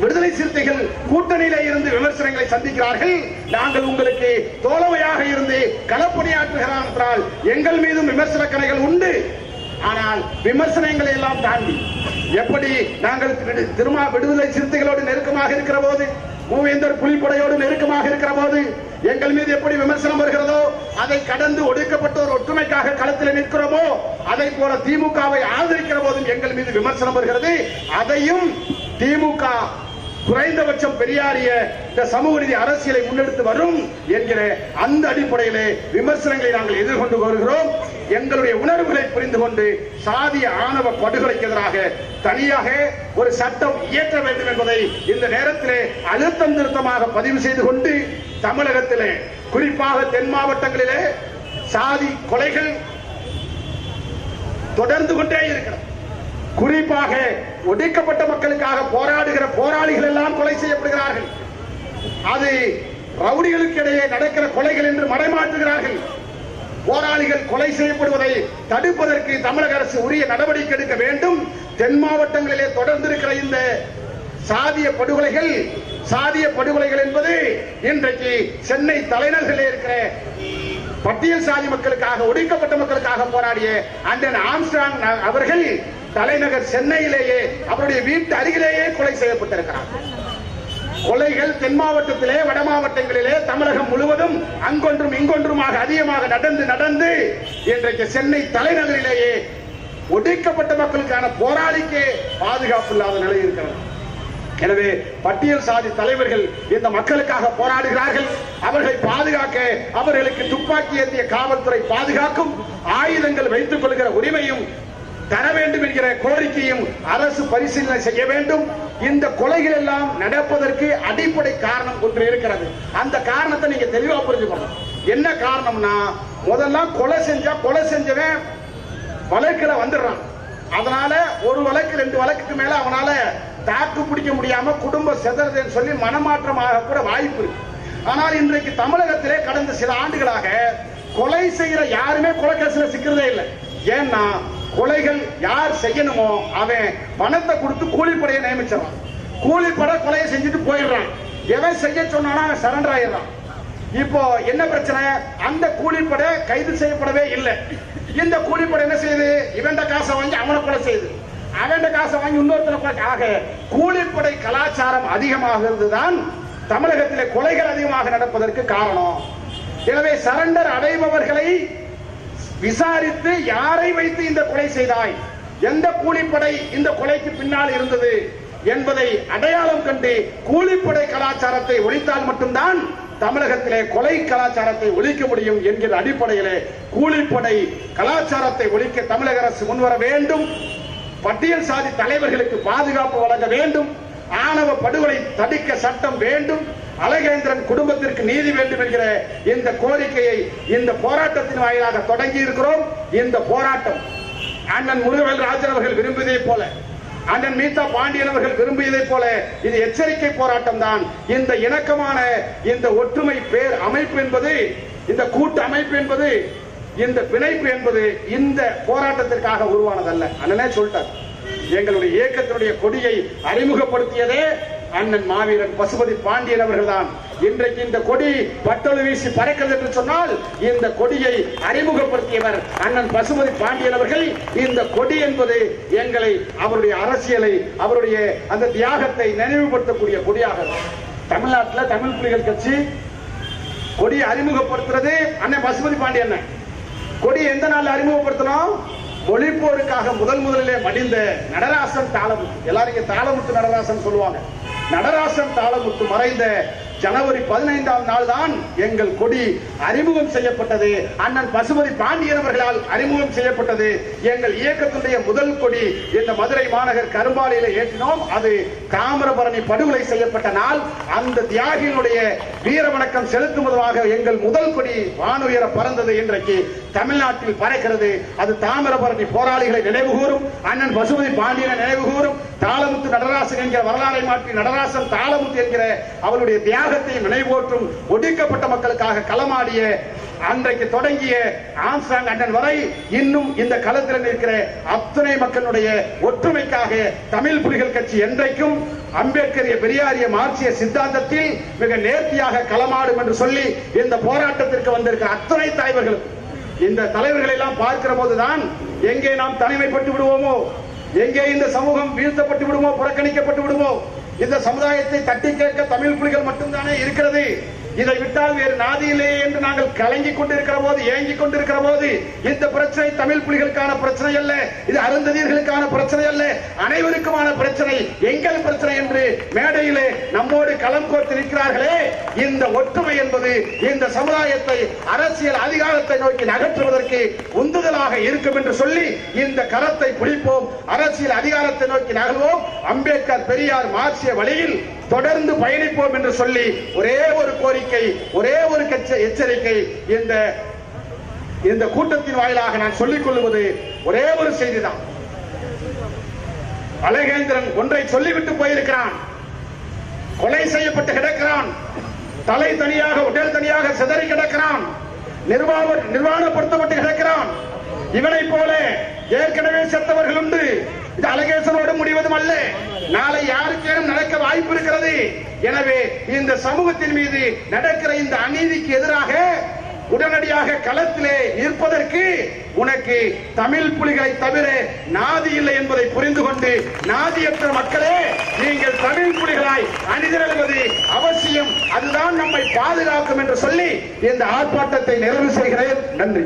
Speaker 1: விடுதலை சிறுத்தைகள் கூட்டணியிலே இருந்து விமர்சனங்களை சந்திக்கிறார்கள். நாங்கள் உங்களுக்கு தோழமையாக இருந்து களப்பணியாற்றுகிறார் என்றால் எங்கள் மீதும் விமர்சன கணைகள் உண்டு. ஆனால் விமர்சனங்களை எல்லாம் தாண்டி எப்படி நாங்கள் விடுதலை சிறுத்தைகளோடு நெருக்கமாக இருக்கிற போது, மூவேந்தர் புலிப்படையோடு நெருக்கமாக இருக்கிற போது எங்கள் மீது எப்படி விமர்சனம் வருகிறதோ, அதை கடந்து ஒடுக்கப்பட்டோர் ஒற்றுமைக்காக களத்தில் நிற்கிறோமோ, அதை போல திமுகவை ஆதரிக்கிற போதும் எங்கள் மீது விமர்சனம் வருகிறது. அதையும் திமுக குறைந்தபட்சம் பெரியாரிய இந்த சமூக நீதி அரசியலை முன்னெடுத்து வரும் என்கிற அந்த அடிப்படையிலே விமர்சனங்களை நாங்கள் எதிர்கொண்டு வருகிறோம். எங்களுடைய உணர்வுகளை புரிந்து கொண்டு சாதிய ஆணவ படுகொலைக்கு எதிராக தனியாக ஒரு சட்டம் இயற்ற வேண்டும் என்பதை இந்த நேரத்திலே அழுத்தம் திருத்தமாக பதிவு செய்து கொண்டு, தமிழகத்திலே குறிப்பாக தென் மாவட்டங்களிலே சாதி கொலைகள் தொடர்ந்து கொண்டே இருக்கிறது. குறிப்பாக ஒடுக்கப்பட்ட மக்களுக்காக போராடுகிற போராளிகள் எல்லாம் கொலை செய்யப்படுகிறார்கள். அது ரவுடிகளுக்கு இடையே நடக்கிற கொலைகள் என்று மடைமாற்றுகிறார்கள். போராளிகள் கொலை செய்யப்படுவதை தடுப்பதற்கு தமிழக அரசு உரிய நடவடிக்கை எடுக்க வேண்டும். தென் மாவட்டங்களிலே தொடர்ந்து இருக்கிற இந்த சாதிய படுகொலைகள் என்பது இன்றைக்கு சென்னை தலைநகரில் இருக்கிற பட்டியல் சாதி மக்களுக்காக, ஒடுக்கப்பட்ட மக்களுக்காக போராடிய அண்ணன் ஆம்ஸ்ட்ராங் அவர்கள் தலைநகர் சென்னையிலேயே அவருடைய வீட்டு அருகிலேயே கொலை செய்யப்பட்டிருக்கிறார். கொலைகள் தென் மாவட்டத்திலே, வட மாவட்டங்களிலே, தமிழகம் முழுவதும் அங்கொன்றும் இங்கொன்றுமாக அதிகமாக நடந்து இன்றைக்கு சென்னை தலைநகரிலேயே ஒடுக்கப்பட்ட மக்களுக்கான போராளிக்கே பாதுகாப்பு இல்லாத நிலை இருக்கிறது. எனவே பட்டியல் சாதி தலைவர்கள் இந்த மக்களுக்காக போராடுகிறார்கள். அவர்களை பாதுகாக்க அவர்களுக்கு துப்பாக்கி ஏந்திய காவல்துறை பாதுகாக்கும், ஆயுதங்கள் வைத்துக் கொள்கிற உரிமையும் தர வேண்டும் என்கிற கோரிக்கையும் அரசு பரிசீலனை செய்ய வேண்டும். இந்த கொலைகள் எல்லாம் நடப்பதற்கு அடிப்படை காரணம் ஒன்று இருக்கிறது. அந்த காரணத்தை நீங்க தெளிவா புரிஞ்சுக்கணும். என்ன காரணம்னா, முதல்ல கொலை செஞ்சவன் வழக்குல வந்துடுறான். அதனால ஒரு வழக்கு 2 வழக்குக்கு மேல அவனால தாக்கு பிடிக்க முடியாம குடும்பம் செதறதுன்னு சொல்லி மனமாற்றமாக கூட வாய்ப்பு இருக்கு. ஆனால் இன்றைக்கு தமிழகத்திலே கடந்த சில ஆண்டுகளாக கொலை செய்யற யாருமே கொலை கேஸ்ல சிக்கிறதே இல்லை. ஏன்னா கொலைகள் யார் செய்யணுமோ அவன் பணத்தை கொடுத்து கூலிப்படையை நியமிச்சிடறான். கூலிப்படை கொலையை செஞ்சுட்டு போயிடுறான். எவன் செய்ய சொன்னானா அவன் சரண்டர் ஆயிடுறான். இப்போ என்ன பிரச்சனை, அந்த கூலிப்படை கைது செய்யப்படவே இல்லை. இந்த கூலிப்படை என்ன செய்யுது, இவன் காசை வாங்கி அவனை கொலை செய்யுது, அவன் காசை வாங்கி இன்னொருத்தனை. ஆக கூலிப்படை கலாச்சாரம் அதிகமாக இருந்துதான் தமிழகத்திலே கொலைகள் அதிகமாக நடப்பதற்கு காரணம். எனவே சரண்டர் அடைபவர்களை விசாரித்து யாரை வைத்து இந்த கொலை செய்தாய், எந்த கூலிப்படை இந்த கொலைக்கு பின்னால் இருந்தது என்பதை அடையாளம் கண்டு கூலிப்படை கலாச்சாரத்தை ஒழித்தால் மட்டும்தான் தமிழகத்திலே கொலை கலாச்சாரத்தை ஒழிக்க முடியும் என்கிற அடிப்படையிலே கூலிப்படை கலாச்சாரத்தை ஒழிக்க தமிழக அரசு முன்வர வேண்டும். பட்டியல் சாதி தலைவர்களுக்கு பாதுகாப்பு வழங்க வேண்டும். ஆணவ படுகொலை தடுக்க சட்டம் வேண்டும். அழகேந்திரன் குடும்பத்திற்கு நீதி வேண்டும் என்கிற இந்த கோரிக்கையை இந்த போராட்டத்தின் வாயிலாக தொடங்கி இருக்கிறோம். இந்த போராட்டம் அண்ணன் முருகவேல் ராஜன் அவர்கள் விரும்பியதை போல, அண்ணன் மீதா பாண்டியன் அவர்கள் விரும்பியதை போல இது எச்சரிக்கை போராட்டம் தான். இந்த இணக்கமான இந்த ஒற்றுமை பேர் அமைப்பு என்பது, இந்த கூட்டு அமைப்பு என்பது, இந்த பிணைப்பு என்பது இந்த போராட்டத்திற்காக உருவானதல்ல. அண்ணனே சொல்லிட்டார், எங்களுடைய இயக்கத்தினுடைய கொடியை அறிமுகப்படுத்தியதே அண்ணன் மாவீரன் பசுபதி பாண்டியன் அவர்கள் தான். இன்றைக்கு இந்த கொடி பட்டொலி வீசி பறக்கிறது என்று சொன்னால் இந்த கொடியை அறிமுகப்படுத்தியவர் அண்ணன் பசுபதி பாண்டியன் அவர்கள். இந்த கொடி என்பது எங்களை, அவருடைய அரசியலை, அவருடைய அந்த தியாகத்தை நினைவுபடுத்தக்கூடிய கொடியாக தமிழ்நாட்டில் தமிழ் புலிகள் கட்சி கொடியை அறிமுகப்படுத்துறது அண்ணன் பசுபதி பாண்டியன். கொடி எந்த நாள் அறிமுகப்படுத்தணும், மொழிப்போருக்காக முதலிலே மடிந்த நடராசன் தாளமுத்து, எல்லாரும் இங்க தாளமுத்து நடராசன் சொல்லுவாங்க. நடராசன் தாளமுத்து மறைந்த ஜனவரி 15ஆம் நாள் தான் எங்கள் கொடி அறிமுகம் செய்யப்பட்டது. அண்ணன் பசுபதி பாண்டியன் அவர்களால் அறிமுகம் செய்யப்பட்டது. எங்கள் இயக்கத்துடைய முதல் கொடி இந்த மதுரை மாநகர் கரும்பாலையில ஏற்றினோம். அது தாமிரபரணி படுகொலை செய்யப்பட்ட நாள். அந்த தியாகிகளுடைய வீர வணக்கம் செலுத்தும் விதமாக எங்கள் முதல் கொடி வானுயர பறந்தது. இன்றைக்கு தமிழ்நாட்டில் பறக்கிறது. அது தாமிரபரணி போராளிகளை நினைவுகூரும், அண்ணன் பசுபதி பாண்டியனை நினைவுகூரும். தாளமுத்து நடராசன் என்கிற வரலாறை மாற்றி நடராசன் தாளமுத்து என்கிற அவருடைய தியாகத்தை நினைவோற்றும், ஒடுக்கப்பட்ட மக்களுக்காக களமாடிய அன்றைக்கு தொடங்கிய ஆம்ஸ்ட்ராங் அண்ணன் வரை இன்னும் இந்த களத்தில் இருக்கிற அத்தனை மக்களுடைய ஒற்றுமைக்காக தமிழ் புலிகள் கட்சி என்றைக்கும் அம்பேத்கரிய பெரியாரிய மார்க்சிய சித்தாந்தத்தில் மிக நேர்த்தியாக களமாடும் என்று சொல்லி இந்த போராட்டத்திற்கு வந்திருக்கிற அத்தனை தலைவர்களும், இந்த தலைவர்களை எல்லாம் பார்க்கிற போதுதான் எங்கே நாம் தனிமைப்பட்டு விடுவோமோ, எங்கே இந்த சமூகம் வீழ்த்தப்பட்டு விடுமோ, புறக்கணிக்கப்பட்டு விடுமோ. இந்த சமுதாயத்தை தட்டி கேட்க தமிழ் புலிகள் மட்டும்தானே இருக்கிறது. இதை விட்டால் வேறு நாதியிலே என்று நாங்கள் கலங்கிக் கொண்டிருக்கிற போது, ஏங்கிக் கொண்டிருக்கிற போது, இந்த பிரச்சனை தமிழ் புலிகளுக்கான பிரச்சனை அல்ல, இது அருந்ததியர்களுக்கான பிரச்சனை அல்ல, அனைவருக்குமான பிரச்சனை, எங்கள் பிரச்சனை என்று மேடையிலே நம்மோடு களம் கோர்த்து நிற்கிறார்களே. இந்த ஒற்றுமை என்பது இந்த சமுதாயத்தை அரசியல் அதிகாரத்தை நோக்கி நகற்றுவதற்கு உந்துதலாக இருக்கும் என்று சொல்லி இந்த கரத்தை பிடிப்போம், அரசியல் அதிகாரத்தை நோக்கி நகர்வோம், அம்பேத்கர் பெரியார் மார்க்சிய வழியில் தொடர்ந்து பயணிப்போம் என்று சொல்லி ஒரே ஒரு கோரிக்கை, ஒரே ஒரு எச்சரிக்கை இந்த கூட்டத்தின் வாயிலாக நான் சொல்லிக் கொள்வது ஒரே ஒரு செய்திதான். அழகேந்திரன் ஒன்றை சொல்லிவிட்டு போயிருக்கிறான். கொலை செய்யப்பட்டு கிடக்கிறான், தலை தனியாக உடல் தனியாக சிதறி கிடக்கிறான், நிர்வாணப்படுத்தப்பட்டு கிடக்கிறான். இவனை போல ஏற்கனவே செத்தவர்கள் உண்டு. இது அழகேசனோடு முடிவதும் அல்ல, நாளை யாருக்கேனும் நடக்க வாய்ப்பு இருக்கிறது. எனவே இந்த சமூகத்தின் மீது நடக்கிற இந்த அநீதிக்கு எதிராக உடனடியாக களத்திலே நிற்பதற்கு உனக்கு தமிழ் புலிகளை தவிர நாதி இல்லை என்பதை புரிந்து கொண்டு நாதியற்ற மக்களே நீங்கள் தமிழ் புலிகளாய் அணிதிரளுவது அவசியம். அதுதான் நம்மை பாதுகாக்கும் என்று சொல்லி இந்த ஆர்ப்பாட்டத்தை நிறைவு செய்கிறேன். நன்றி.